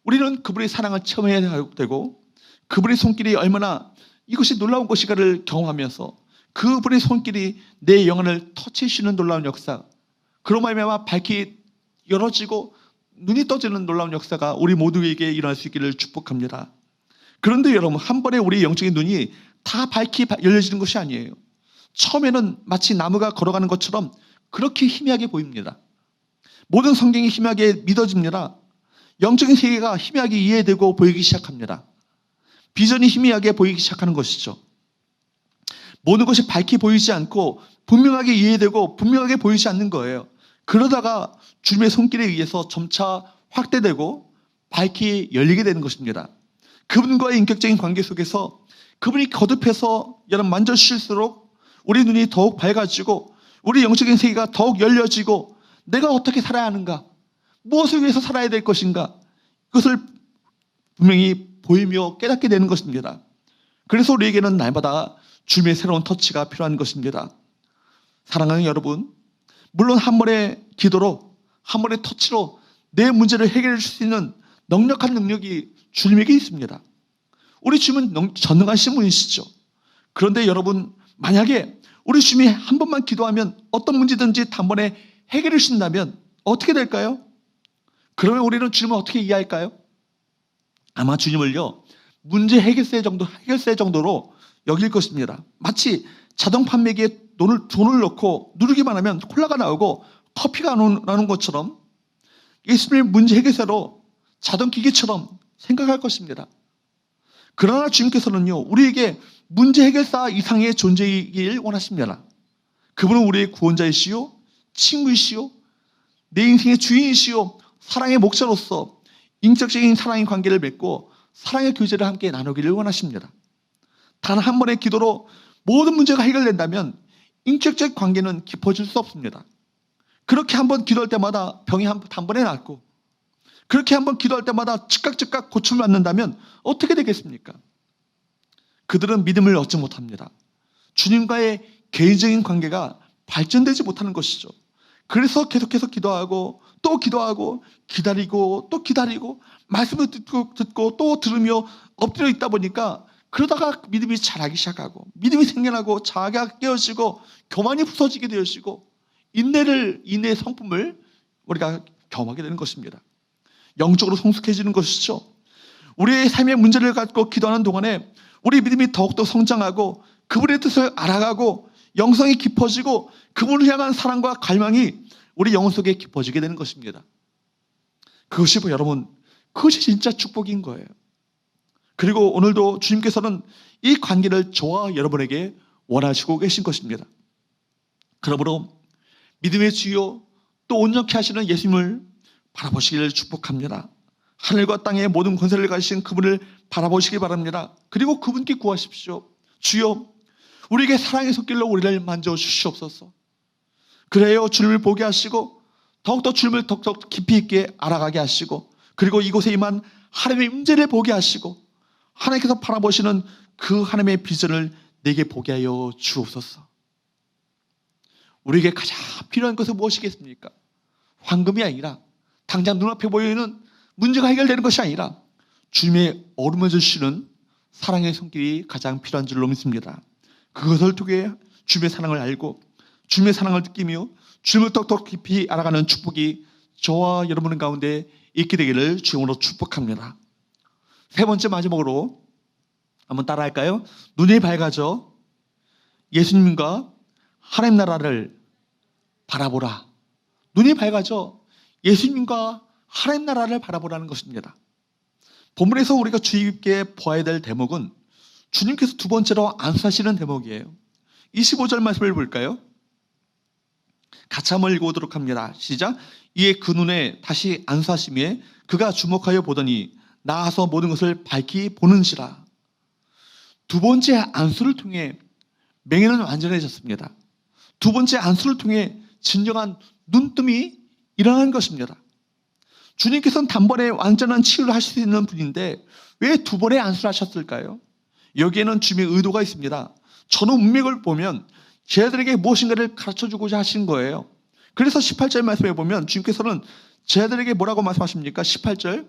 우리는 그분의 사랑을 체험해야 되고 그분의 손길이 얼마나 이것이 놀라운 것인가를 경험하면서 그분의 손길이 내 영혼을 터치해주시는 놀라운 역사, 그로 말미암아 밝히 열어지고 눈이 떠지는 놀라운 역사가 우리 모두에게 일어날 수 있기를 축복합니다. 그런데 여러분, 한 번에 우리 영적인 눈이 다 밝히 열려지는 것이 아니에요. 처음에는 마치 나무가 걸어가는 것처럼 그렇게 희미하게 보입니다. 모든 성경이 희미하게 믿어집니다. 영적인 세계가 희미하게 이해되고 보이기 시작합니다. 비전이 희미하게 보이기 시작하는 것이죠. 모든 것이 밝게 보이지 않고 분명하게 이해되고 분명하게 보이지 않는 거예요. 그러다가 주님의 손길에 의해서 점차 확대되고 밝게 열리게 되는 것입니다. 그분과의 인격적인 관계 속에서 그분이 거듭해서 여러분 만져주실수록 우리 눈이 더욱 밝아지고 우리 영적인 세계가 더욱 열려지고 내가 어떻게 살아야 하는가, 무엇을 위해서 살아야 될 것인가, 그것을 분명히 보이며 깨닫게 되는 것입니다. 그래서 우리에게는 날마다 주님의 새로운 터치가 필요한 것입니다. 사랑하는 여러분, 물론 한 번의 기도로, 한 번의 터치로 내 문제를 해결해 줄 수 있는 넉넉한 능력이 주님에게 있습니다. 우리 주님은 전능하신 분이시죠. 그런데 여러분, 만약에 우리 주님이 한 번만 기도하면 어떤 문제든지 단번에 해결해 주신다면 어떻게 될까요? 그러면 우리는 주님을 어떻게 이해할까요? 아마 주님을요, 문제 해결세 정도로 여길 것입니다. 마치 자동 판매기에 돈을 넣고 누르기만 하면 콜라가 나오고 커피가 나오는 것처럼 예수님의 문제 해결세로 자동 기계처럼 생각할 것입니다. 그러나 주님께서는요, 우리에게 문제 해결사 이상의 존재이길 원하십니다. 그분은 우리의 구원자이시요, 친구이시요, 내 인생의 주인이시요, 사랑의 목자로서 인격적인 사랑의 관계를 맺고 사랑의 교제를 함께 나누기를 원하십니다. 단 한 번의 기도로 모든 문제가 해결된다면 인격적 관계는 깊어질 수 없습니다. 그렇게 한 번 기도할 때마다 병이 단번에 낫고, 그렇게 한 번 기도할 때마다 즉각 고침을 받는다면 어떻게 되겠습니까? 그들은 믿음을 얻지 못합니다. 주님과의 개인적인 관계가 발전되지 못하는 것이죠. 그래서 계속해서 기도하고 또 기도하고 기다리고 또 기다리고 말씀을 듣고 또 들으며 엎드려 있다 보니까 그러다가 믿음이 자라기 시작하고 믿음이 생겨나고 자아가 깨어지고 교만이 부서지게 되어지고 인내의 성품을 우리가 경험하게 되는 것입니다. 영적으로 성숙해지는 것이죠. 우리의 삶의 문제를 갖고 기도하는 동안에 우리 믿음이 더욱더 성장하고 그분의 뜻을 알아가고 영성이 깊어지고 그분을 향한 사랑과 갈망이 우리 영혼 속에 깊어지게 되는 것입니다. 그것이 여러분, 그것이 진짜 축복인 거예요. 그리고 오늘도 주님께서는 이 관계를 저와 여러분에게 원하시고 계신 것입니다. 그러므로 믿음의 주요 또 온전케 하시는 예수님을 바라보시기를 축복합니다. 하늘과 땅의 모든 권세를 가지신 그분을 바라보시기 바랍니다. 그리고 그분께 구하십시오. 주여, 우리에게 사랑의 손길로 우리를 만져주시옵소서. 그래요, 주님을 보게 하시고 더욱더 주님을 더욱더 깊이 있게 알아가게 하시고, 그리고 이곳에 임한 하나님의 임재를 보게 하시고 하나님께서 바라보시는 그 하나님의 비전을 내게 보게 하여 주옵소서. 우리에게 가장 필요한 것은 무엇이겠습니까? 황금이 아니라, 당장 눈앞에 보이는 문제가 해결되는 것이 아니라 주님의 어루만져 주시는 사랑의 손길이 가장 필요한 줄로 믿습니다. 그것을 통해 주님의 사랑을 알고 주님의 사랑을 느끼며 주님을 더욱더 깊이 알아가는 축복이 저와 여러분 가운데 있게 되기를 주님으로 축복합니다. 세 번째, 마지막으로 한번 따라할까요? 눈이 밝아져 예수님과 하나님 나라를 바라보라. 눈이 밝아져 예수님과 하나님 나라를 바라보라는 것입니다. 본문에서 우리가 주의 깊게 보아야 될 대목은 주님께서 두 번째로 안수하시는 대목이에요. 25절 말씀을 볼까요? 같이 한번 읽어보도록 합니다. 시작. 이에 그 눈에 다시 안수하심에 그가 주목하여 보더니 나아서 모든 것을 밝히 보는지라. 두 번째 안수를 통해 맹인은 완전해졌습니다. 두 번째 안수를 통해 진정한 눈뜸이 일어난 것입니다. 주님께서는 단번에 완전한 치유를 하실 수 있는 분인데 왜 두 번의 안수를 하셨을까요? 여기에는 주님의 의도가 있습니다. 전후 문맥을 보면 제자들에게 무엇인가를 가르쳐주고자 하신 거예요. 그래서 18절 말씀에 보면 주님께서는 제자들에게 뭐라고 말씀하십니까? 18절,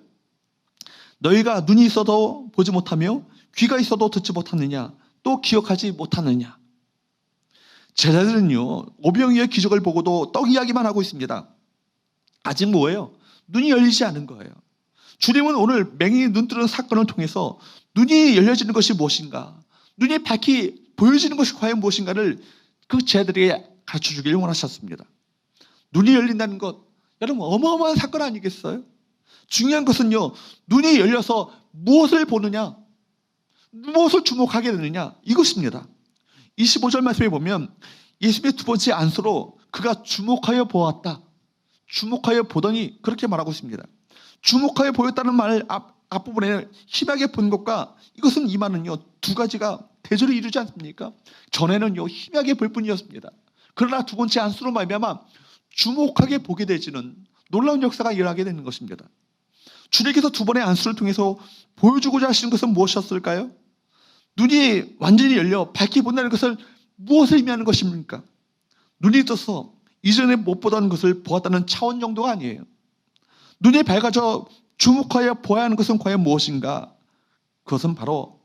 너희가 눈이 있어도 보지 못하며 귀가 있어도 듣지 못하느냐, 또 기억하지 못하느냐. 제자들은요, 오병이어의 기적을 보고도 떡 이야기만 하고 있습니다. 아직 뭐예요? 눈이 열리지 않은 거예요. 주님은 오늘 맹인이 눈 뜨는 사건을 통해서 눈이 열려지는 것이 무엇인가, 눈이 밝히 보여지는 것이 과연 무엇인가를 그 제자들에게 가르쳐주기를 원하셨습니다. 눈이 열린다는 것, 여러분 어마어마한 사건 아니겠어요? 중요한 것은요, 눈이 열려서 무엇을 보느냐, 무엇을 주목하게 되느냐, 이것입니다. 25절 말씀에 보면 예수님의 두 번째 안수로 그가 주목하여 보았다, 주목하여 보더니, 그렇게 말하고 있습니다. 주목하여 보였다는 말 앞부분에 희미하게 본 것과 이것은 이 말은요, 두 가지가 대조를 이루지 않습니까? 전에는요, 희미하게 볼 뿐이었습니다. 그러나 두 번째 안수로 말미암아 주목하게 보게 되지는 놀라운 역사가 일어나게 되는 것입니다. 주님께서 두 번의 안수를 통해서 보여주고자 하시는 것은 무엇이었을까요? 눈이 완전히 열려 밝게 본다는 것을 무엇을 의미하는 것입니까? 눈이 떠서 이전에 못 보던 것을 보았다는 차원 정도가 아니에요. 눈이 밝아져 주목하여 보아야 하는 것은 과연 무엇인가? 그것은 바로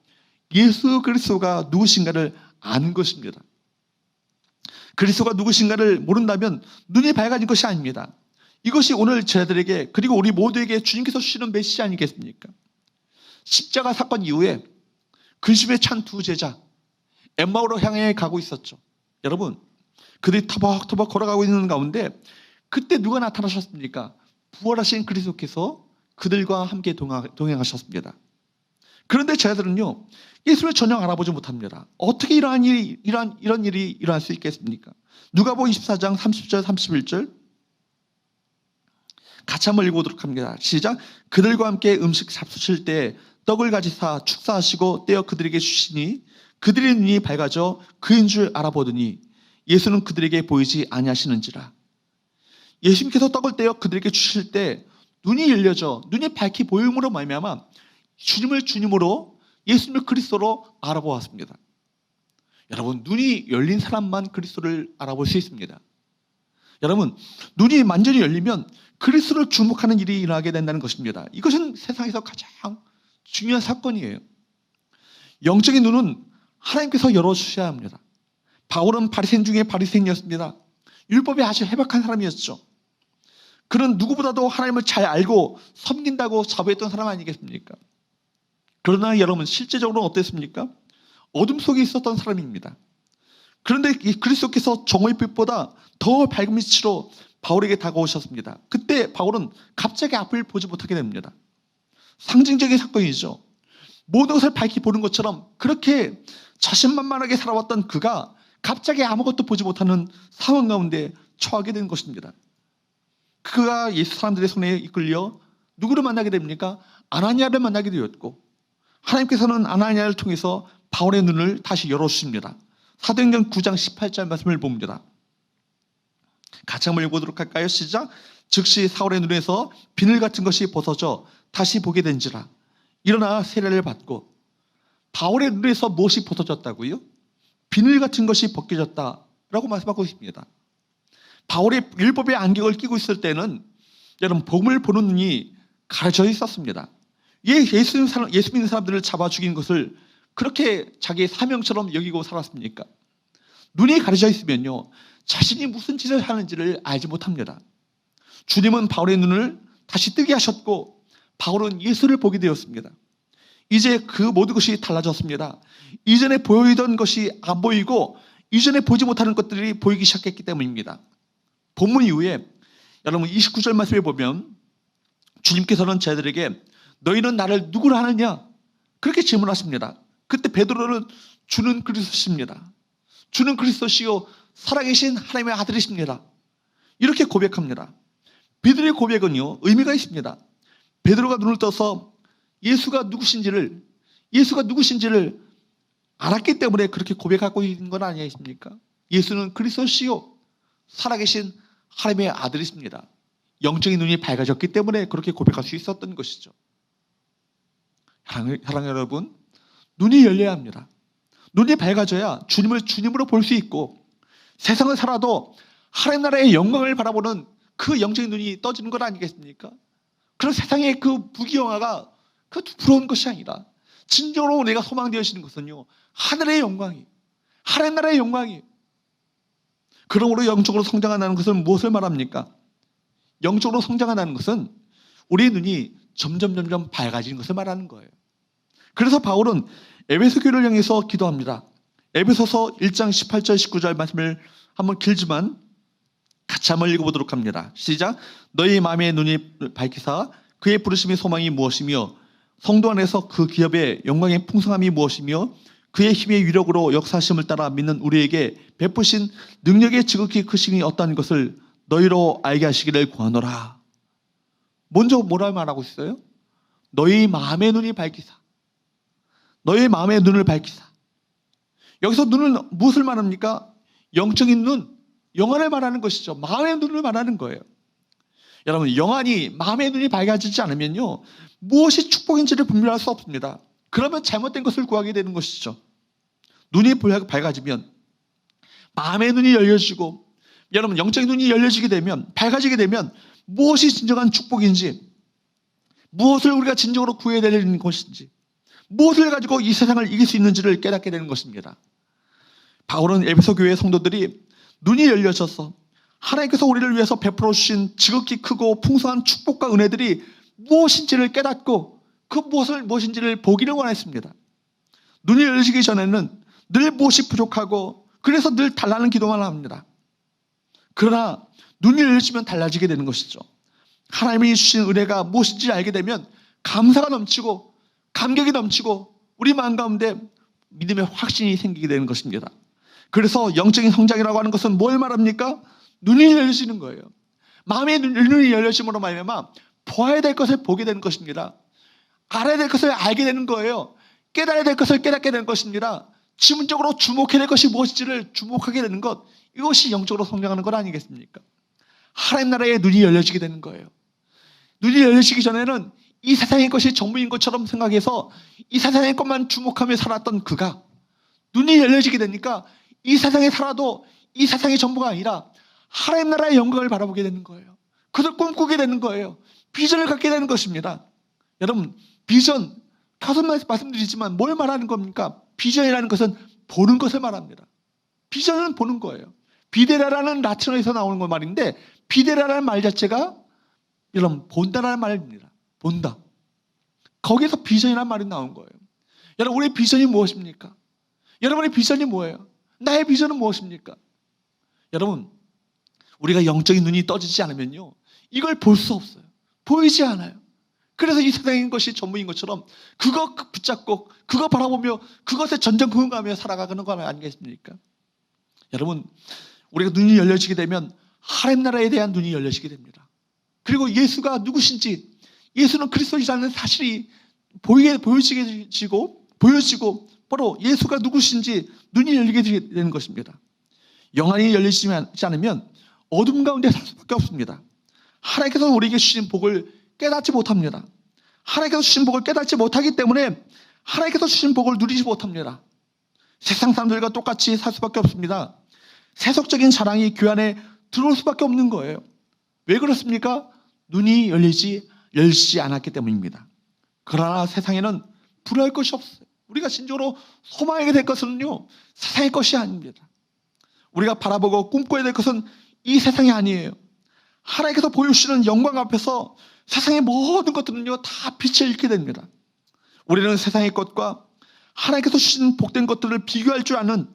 예수 그리스도가 누구신가를 아는 것입니다. 그리스도가 누구신가를 모른다면 눈이 밝아진 것이 아닙니다. 이것이 오늘 저희들에게 그리고 우리 모두에게 주님께서 주시는 메시지 아니겠습니까? 십자가 사건 이후에 근심에 찬 두 제자 엠마오로 향해 가고 있었죠. 여러분, 그들이 터벅터벅 걸어가고 있는 가운데 그때 누가 나타나셨습니까? 부활하신 그리스도께서 그들과 함께 동행하셨습니다. 그런데 저희들은요, 예수를 전혀 알아보지 못합니다. 어떻게 이런 일이 일어날 수 있겠습니까? 누가복음 24장 30절 31절 같이 한번 읽어보도록 합니다. 시작. 그들과 함께 음식 잡수실 때 떡을 가지사 축사하시고 떼어 그들에게 주시니 그들의 눈이 밝아져 그인 줄 알아보더니 예수는 그들에게 보이지 아니하시는지라. 예수님께서 떡을 떼어 그들에게 주실 때 눈이 열려져 눈이 밝히 보임으로 말미암아 주님을 주님으로 예수님을 그리스도로 알아보았습니다. 여러분, 눈이 열린 사람만 그리스도를 알아볼 수 있습니다. 여러분, 눈이 완전히 열리면 그리스도를 주목하는 일이 일어나게 된다는 것입니다. 이것은 세상에서 가장 중요한 사건이에요. 영적인 눈은 하나님께서 열어주셔야 합니다. 바울은 바리새인 중에 바리새인이었습니다. 율법에 아주 해박한 사람이었죠. 그는 누구보다도 하나님을 잘 알고 섬긴다고 자부했던 사람 아니겠습니까? 그러나 여러분, 실제적으로 어땠습니까? 어둠 속에 있었던 사람입니다. 그런데 이 그리스도께서 정오의 빛보다 더 밝은 빛으로 바울에게 다가오셨습니다. 그때 바울은 갑자기 앞을 보지 못하게 됩니다. 상징적인 사건이죠. 모든 것을 밝히 보는 것처럼 그렇게 자신만만하게 살아왔던 그가 갑자기 아무것도 보지 못하는 상황 가운데 처하게 된 것입니다. 그가 예수 사람들의 손에 이끌려 누구를 만나게 됩니까? 아나니아를 만나게 되었고, 하나님께서는 아나니아를 통해서 바울의 눈을 다시 열어주십니다. 사도행전 9장 18절 말씀을 봅니다. 같이 한번 읽어보도록 할까요? 시작. 즉시 사울의 눈에서 비늘 같은 것이 벗어져 다시 보게 된지라. 일어나 세례를 받고. 바울의 눈에서 무엇이 벗어졌다고요? 비늘 같은 것이 벗겨졌다라고 말씀하고 있습니다. 바울이 율법의 안경을 끼고 있을 때는 여러분, 복음을 보는 눈이 가려져 있었습니다. 예수 믿는 사람들을 잡아 죽인 것을 그렇게 자기의 사명처럼 여기고 살았습니까? 눈이 가려져 있으면요, 자신이 무슨 짓을 하는지를 알지 못합니다. 주님은 바울의 눈을 다시 뜨게 하셨고 바울은 예수를 보게 되었습니다. 이제 그 모든 것이 달라졌습니다. 이전에 보이던 것이 안 보이고 이전에 보지 못하는 것들이 보이기 시작했기 때문입니다. 본문 이후에 여러분 29절 말씀에 보면 주님께서는 저희들에게 너희는 나를 누구로 하느냐? 그렇게 질문하십니다. 그때 베드로는 주는 그리스도십니다. 주는 그리스도시요 살아계신 하나님의 아들이십니다. 이렇게 고백합니다. 베드로의 고백은요, 의미가 있습니다. 베드로가 눈을 떠서 예수가 누구신지를 알았기 때문에 그렇게 고백하고 있는 건 아니겠습니까? 예수는 그리스도시요 살아계신 하나님의 아들이십니다. 영적인 눈이 밝아졌기 때문에 그렇게 고백할 수 있었던 것이죠. 사랑하는 여러분, 눈이 열려야 합니다. 눈이 밝아져야 주님을 주님으로 볼 수 있고 세상을 살아도 하나님 나라의 영광을 바라보는 그 영적인 눈이 떠지는 것 아니겠습니까? 그런 세상의 그 부귀영화가 그 부러운 것이 아니라 진정으로 내가 소망되어지는 것은요, 하늘의 영광이, 하나님 나라의 영광이. 그러므로 영적으로 성장한다는 것은 무엇을 말합니까? 영적으로 성장한다는 것은 우리의 눈이 점점 밝아지는 것을 말하는 거예요. 그래서 바울은 에베소 교회를 향해서 기도합니다. 에베소서 1장 18절 19절 말씀을 한번 길지만 같이 한번 읽어보도록 합니다. 시작. 너희 마음의 눈이 밝히사 그의 부르심의 소망이 무엇이며 성도 안에서 그 기업의 영광의 풍성함이 무엇이며 그의 힘의 위력으로 역사하심을 따라 믿는 우리에게 베푸신 능력의 지극히 크심이 어떠한 것을 너희로 알게 하시기를 구하노라. 먼저 뭐라 말하고 있어요? 너희 마음의 눈이 밝히사. 너희 마음의 눈을 밝히사. 여기서 눈은 무엇을 말합니까? 영적인 눈, 영안을 말하는 것이죠. 마음의 눈을 말하는 거예요. 여러분, 영안이 마음의 눈이 밝아지지 않으면요, 무엇이 축복인지를 분별할 수 없습니다. 그러면 잘못된 것을 구하게 되는 것이죠. 눈이 밝아지면 마음의 눈이 열려지고, 여러분 영적인 눈이 열려지게 되면, 밝아지게 되면 무엇이 진정한 축복인지, 무엇을 우리가 진정으로 구해야 되는 것인지, 무엇을 가지고 이 세상을 이길 수 있는지를 깨닫게 되는 것입니다. 바울은 에베소 교회 성도들이 눈이 열려져서 하나님께서 우리를 위해서 베풀어 주신 지극히 크고 풍성한 축복과 은혜들이 무엇인지를 깨닫고 그 무엇인지를 보기를 원했습니다. 눈이 열리기 전에는 늘 무엇이 부족하고 그래서 늘 달라는 기도만 합니다. 그러나 눈이 열려지면 달라지게 되는 것이죠. 하나님이 주신 은혜가 무엇인지 알게 되면 감사가 넘치고 감격이 넘치고 우리 마음 가운데 믿음의 확신이 생기게 되는 것입니다. 그래서 영적인 성장이라고 하는 것은 뭘 말합니까? 눈이 열려지는 거예요. 마음의 눈이 열려짐으로 말미암아 보아야 될 것을 보게 되는 것입니다. 알아야 될 것을 알게 되는 거예요. 깨달아야 될 것을 깨닫게 되는 것입니다. 지문적으로 주목해야 될 것이 무엇인지를 주목하게 되는 것, 이것이 영적으로 성장하는 것 아니겠습니까? 하나님 나라의 눈이 열려지게 되는 거예요. 눈이 열려지기 전에는 이 세상의 것이 전부인 것처럼 생각해서 이 세상의 것만 주목하며 살았던 그가 눈이 열려지게 되니까 이 세상에 살아도 이 세상의 전부가 아니라 하나님 나라의 영광을 바라보게 되는 거예요. 그들 꿈꾸게 되는 거예요. 비전을 갖게 되는 것입니다. 여러분, 비전, 계속 말씀드리지만 뭘 말하는 겁니까? 비전이라는 것은 보는 것을 말합니다. 비전은 보는 거예요. 비데라라는 라틴어에서 나오는 거 말인데 비데라라는 말 자체가 여러분 본다라는 말입니다. 본다. 거기에서 비전이라는 말이 나온 거예요. 여러분, 우리의 비전이 무엇입니까? 여러분의 비전이 뭐예요? 나의 비전은 무엇입니까? 여러분, 우리가 영적인 눈이 떠지지 않으면요, 이걸 볼 수 없어요. 보이지 않아요. 그래서 이 세상인 것이 전부인 것처럼 그거 붙잡고 그거 바라보며 그것에 전전긍긍하며 살아가는 거 아니겠습니까? 여러분, 우리가 눈이 열려지게 되면 하나님 나라에 대한 눈이 열려지게 됩니다. 그리고 예수가 누구신지, 예수는 그리스도이라는 사실이 보여지고 바로 예수가 누구신지 눈이 열리게 되는 것입니다. 영안이 열리지 않으면 어둠 가운데 살 수밖에 없습니다. 하나님께서 우리에게 주신 복을 깨닫지 못합니다. 하나님께서 주신 복을 깨닫지 못하기 때문에 하나님께서 주신 복을 누리지 못합니다. 세상 사람들과 똑같이 살 수밖에 없습니다. 세속적인 자랑이 교회 안에 들어올 수밖에 없는 거예요. 왜 그렇습니까? 눈이 열리지 않았기 때문입니다. 그러나 세상에는 불화할 것이 없어요. 우리가 진정으로 소망하게 될 것은요, 세상의 것이 아닙니다. 우리가 바라보고 꿈꿔야 될 것은 이 세상이 아니에요. 하나님께서 보여주시는 영광 앞에서 세상의 모든 것들은요, 다 빛을 잃게 됩니다. 우리는 세상의 것과 하나님께서 주신 복된 것들을 비교할 줄 아는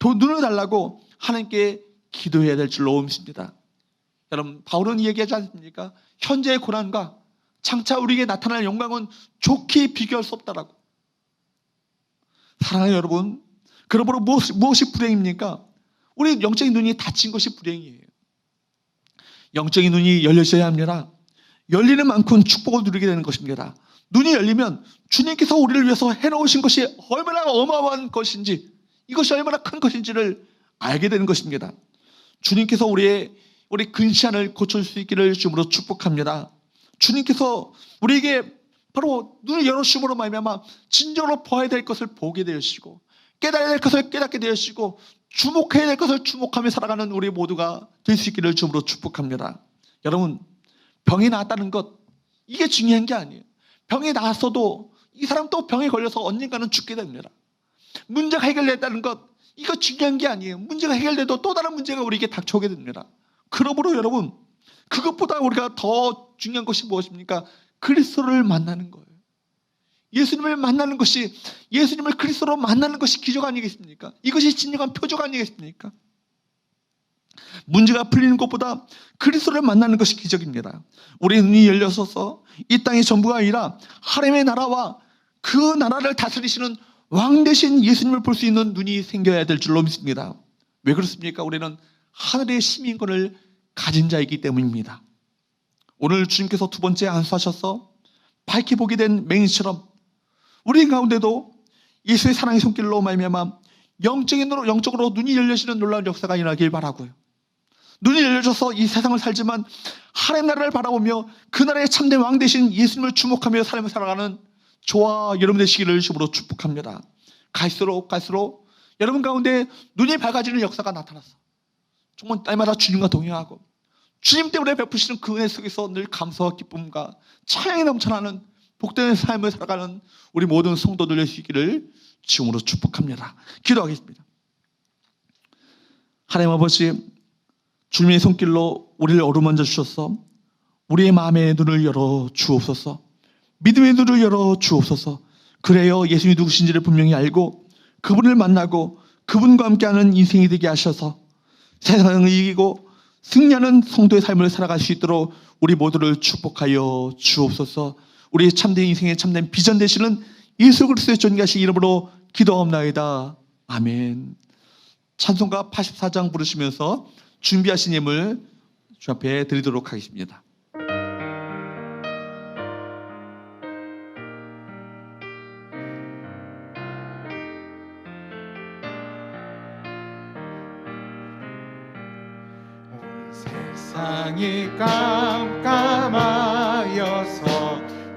눈을 달라고 하나님께 기도해야 될 줄로 믿습니다. 여러분, 바울은 얘기하지 않습니까? 현재의 고난과 장차 우리에게 나타날 영광은 좋게 비교할 수 없다라고. 사랑하는 여러분, 그러므로 무엇이 불행입니까? 우리 영적인 눈이 닫힌 것이 불행이에요. 영적인 눈이 열려져야 합니다. 열리는 만큼 축복을 누리게 되는 것입니다. 눈이 열리면 주님께서 우리를 위해서 해놓으신 것이 얼마나 어마어마한 것인지, 이것이 얼마나 큰 것인지를 알게 되는 것입니다. 주님께서 우리 근시안을 고칠 수 있기를 주님으로 축복합니다. 주님께서 우리에게 바로 눈을 열어주심으로 말미암아 진정으로 보아야 될 것을 보게 되시고, 깨달아야 될 것을 깨닫게 되시고, 주목해야 될 것을 주목하며 살아가는 우리 모두가 될 수 있기를 주님으로 축복합니다. 여러분, 병이 나았다는 것, 이게 중요한 게 아니에요. 병이 나았어도 이 사람 또 병에 걸려서 언젠가는 죽게 됩니다. 문제가 해결됐다는 것, 이거 중요한 게 아니에요. 문제가 해결돼도 또 다른 문제가 우리에게 닥쳐오게 됩니다. 그러므로 여러분, 그것보다 우리가 더 중요한 것이 무엇입니까? 그리스도를 만나는 거예요. 예수님을 만나는 것이, 예수님을 그리스도로 만나는 것이 기적 아니겠습니까? 이것이 진정한 표적 아니겠습니까? 문제가 풀리는 것보다 그리스도를 만나는 것이 기적입니다. 우리 눈이 열려서서 이 땅의 전부가 아니라 하나님의 나라와 그 나라를 다스리시는 왕 대신 예수님을 볼 수 있는 눈이 생겨야 될 줄로 믿습니다. 왜 그렇습니까? 우리는 하늘의 시민권을 가진 자이기 때문입니다. 오늘 주님께서 두 번째 안수하셔서 밝게 보게 된 맹인처럼 우리 가운데도 예수의 사랑의 손길로 말미암아 영적으로 눈이 열려지는 놀라운 역사가 일어나길 바라고요. 눈이 열려져서 이 세상을 살지만 하나님 나라를 바라보며 그 나라의 참된 왕 대신 예수님을 주목하며 삶을 살아가는 저와 여러분 되시기를 주님으로 축복합니다. 갈수록 여러분 가운데 눈이 밝아지는 역사가 나타났어. 정말 날마다 주님과 동행하고 주님 때문에 베푸시는 그 은혜 속에서 늘 감사와 기쁨과 찬양이 넘쳐나는 복된 삶을 살아가는 우리 모든 성도들 되시기를 주님으로 축복합니다. 기도하겠습니다. 하나님 아버지, 주님의 손길로 우리를 어루만져 주셔서 우리의 마음의 눈을 열어 주옵소서. 믿음의 눈을 열어 주옵소서. 그래요, 예수님이 누구신지를 분명히 알고 그분을 만나고 그분과 함께하는 인생이 되게 하셔서 세상을 이기고 승리하는 성도의 삶을 살아갈 수 있도록 우리 모두를 축복하여 주옵소서. 우리 참된 인생의 참된 비전 되시는 예수 그리스도의 존귀하신 이름으로 기도하옵나이다. 아멘. 찬송가 84장 부르시면서 준비하신 예물 주 앞에 드리도록 하겠습니다. 세상이 깜깜하여서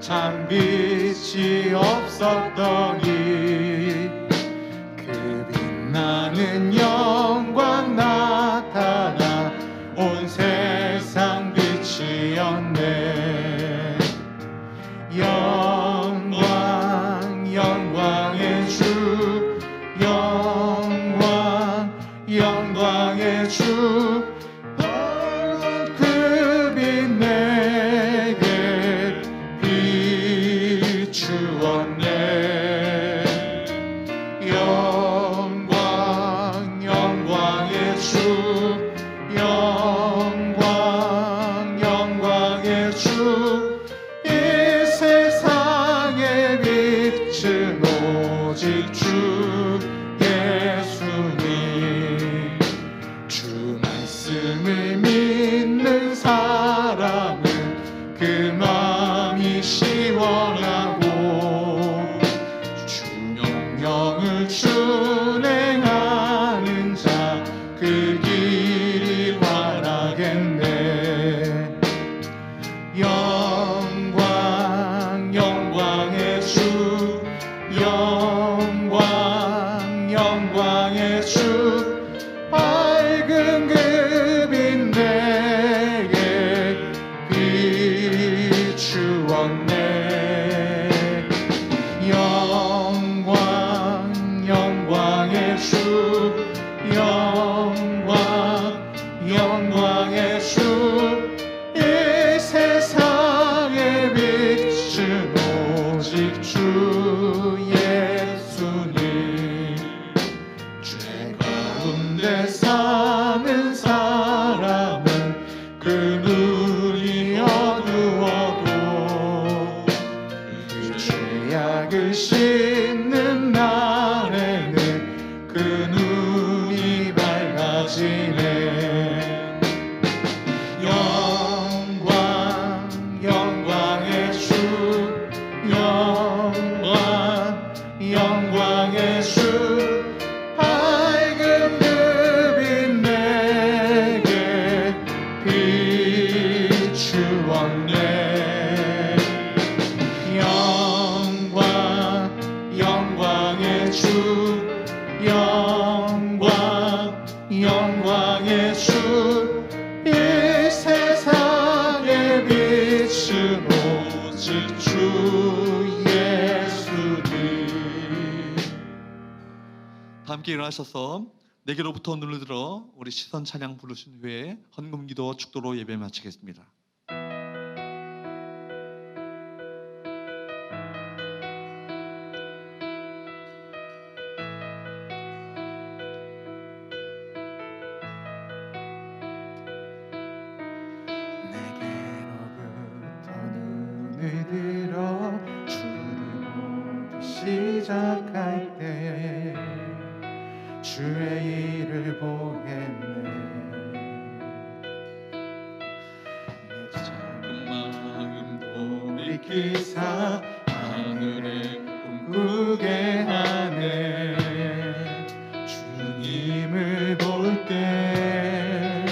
참 빛이 없었더니 그 빛나는 영광 나타나 온 세상 빛이었네. 영광 영광의 주, 영광 영광의 주, 그 빛 내게 비추었네. 영광 영광의 주, 영광 영광의 주, 이 세상의 빛은 오직 주 예수님. 주 말씀을 믿는 사람은 그 마음이 시원하고 주 명령을 준행하는 자 그 길이 환하겠네. 영광 영광의 주, 영광 영광의 주, 밝은 그 빛 내게 비추었네. 영광 영광의 주, 영광 영광의 주, 이 세상의 빛은 오직 주 예수님. 죄 가운데 사는 사람은 그 눈이 어두워도 그 죄악을 씻는 날에는 그 눈이 밝아지네. 영광 영광의 주, 영광 영광의 주, 밝은 그 빛 내게 비추었네. 영광 영광의 주, 영광 영광의 주, 이 세상의 빛은 오직 주 예수님. 다 함께 일어나셔서 내게로부터 눈을 들어 우리 시선 찬양 부르신 후에 헌금기도 축도로 예배 마치겠습니다. 내게로부터 눈을 들어 주를 보기 시작할 때 주의 일을 보겠네. 내 작은 마음 돌이키사 하늘에 꿈꾸게 하네. 주님을 볼 때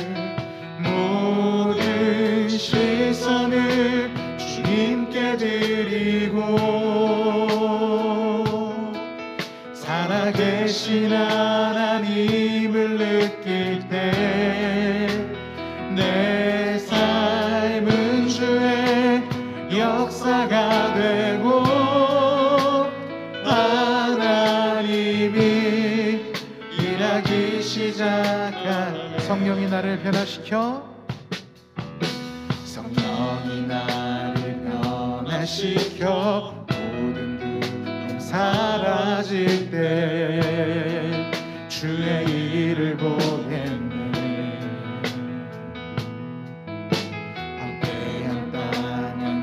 모든 시선을 주님께 드리고 살아계신 하나님을 느낄 때 내 삶은 주의 역사가 되고 하나님 성령이 나를 변화시켜 성령이 나를 변화시켜 모든 두려움 사라질 때 주의 일을 보겠네. 함께한 땅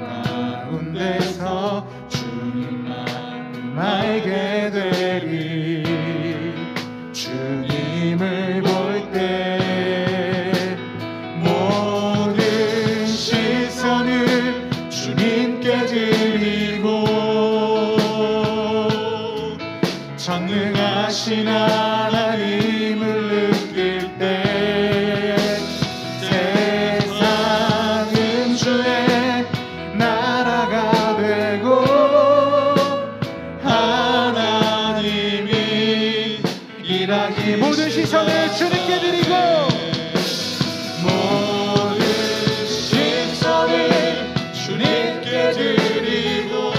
가운데서 주님만 알게 되리. 주님을 볼 때 모든 시선을 주님께 드리고 전능하신 하나님을 느낄 때 세상은 주의 나라가 되고 하나님이 일하기 모든 시선을 주님께 드리고 모든 시선을 주님께 드리고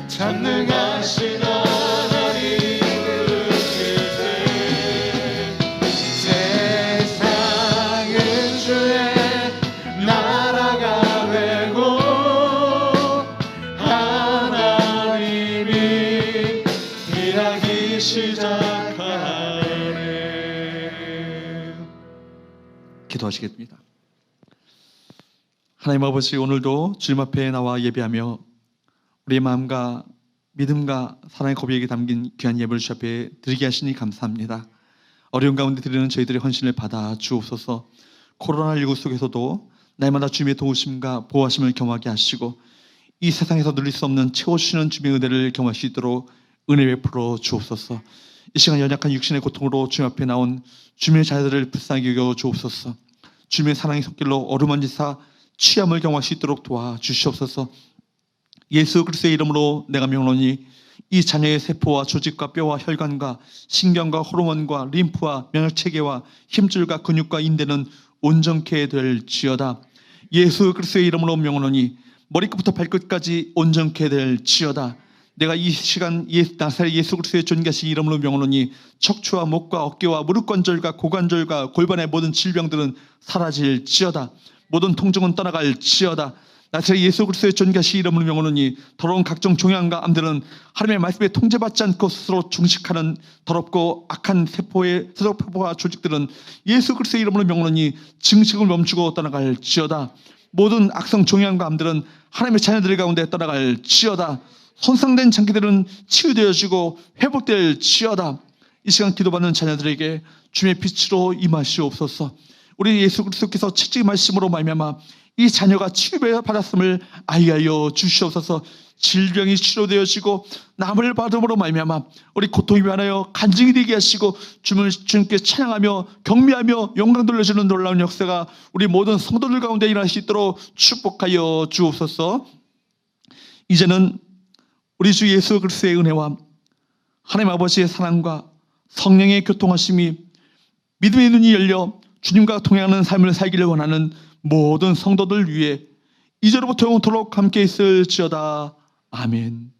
전능하신 하나님을 느낄 때 세상은 주의 나라가 되고 하나님이 일하기 시작하네. 기도하시겠습니다. 하나님 아버지, 오늘도 주님 앞에 나와 예배하며 우리의 마음과 믿음과 사랑의 고백이 담긴 귀한 예배를 주 앞에 드리게 하시니 감사합니다. 어려운 가운데 드리는 저희들의 헌신을 받아 주옵소서. 코로나19 속에서도 날마다 주님의 도우심과 보호하심을 경험하게 하시고 이 세상에서 누릴 수 없는 채워주시는 주님의 은혜를 경험할 수 있도록 은혜 베풀어 주옵소서. 이 시간 연약한 육신의 고통으로 주님 앞에 나온 주님의 자녀들을 불쌍히 여겨 주옵소서. 주님의 사랑의 손길로 어루만지사 취함을 경험할 수 있도록 도와주시옵소서. 예수 그리스도의 이름으로 내가 명하노니 이 자녀의 세포와 조직과 뼈와 혈관과 신경과 호르몬과 림프와 면역체계와 힘줄과 근육과 인대는 온전케 될지어다. 예수 그리스도의 이름으로 명하노니 머리끝부터 발끝까지 온전케 될지어다. 내가 이 시간 나사렛 예수 그리스도의 존귀하신 이름으로 명하노니 척추와 목과 어깨와 무릎 관절과 고관절과 골반의 모든 질병들은 사라질지어다. 모든 통증은 떠나갈지어다. 나사렛 예수 그리스도의 존귀하신 이름으로 명하노니 더러운 각종 종양과 암들은 하나님의 말씀에 통제받지 않고 스스로 중식하는 더럽고 악한 세포와 조직들은 예수 그리스도의 이름으로 명하노니 증식을 멈추고 떠나갈지어다. 모든 악성 종양과 암들은 하나님의 자녀들 가운데 떠나갈지어다. 손상된 장기들은 치유되어지고 회복될지어다. 이 시간 기도받는 자녀들에게 주님의 빛으로 임하시옵소서. 우리 예수 그리스도께서 채찍 말씀으로 말미암아 이 자녀가 치유받았음을 알게 주시옵소서. 질병이 치료되어지고 남을 받음으로 말미암아 우리 고통이 변하여 간증이 되게 하시고 주님께 찬양하며 경배하며 영광 돌려주는 놀라운 역사가 우리 모든 성도들 가운데 일어날 수 있도록 축복하여 주옵소서. 이제는 우리 주 예수 그리스도의 은혜와 하나님 아버지의 사랑과 성령의 교통하심이 믿음의 눈이 열려 주님과 동행하는 삶을 살기를 원하는 모든 성도들 위해 이제로부터 영원토록 함께 있을지어다. 아멘.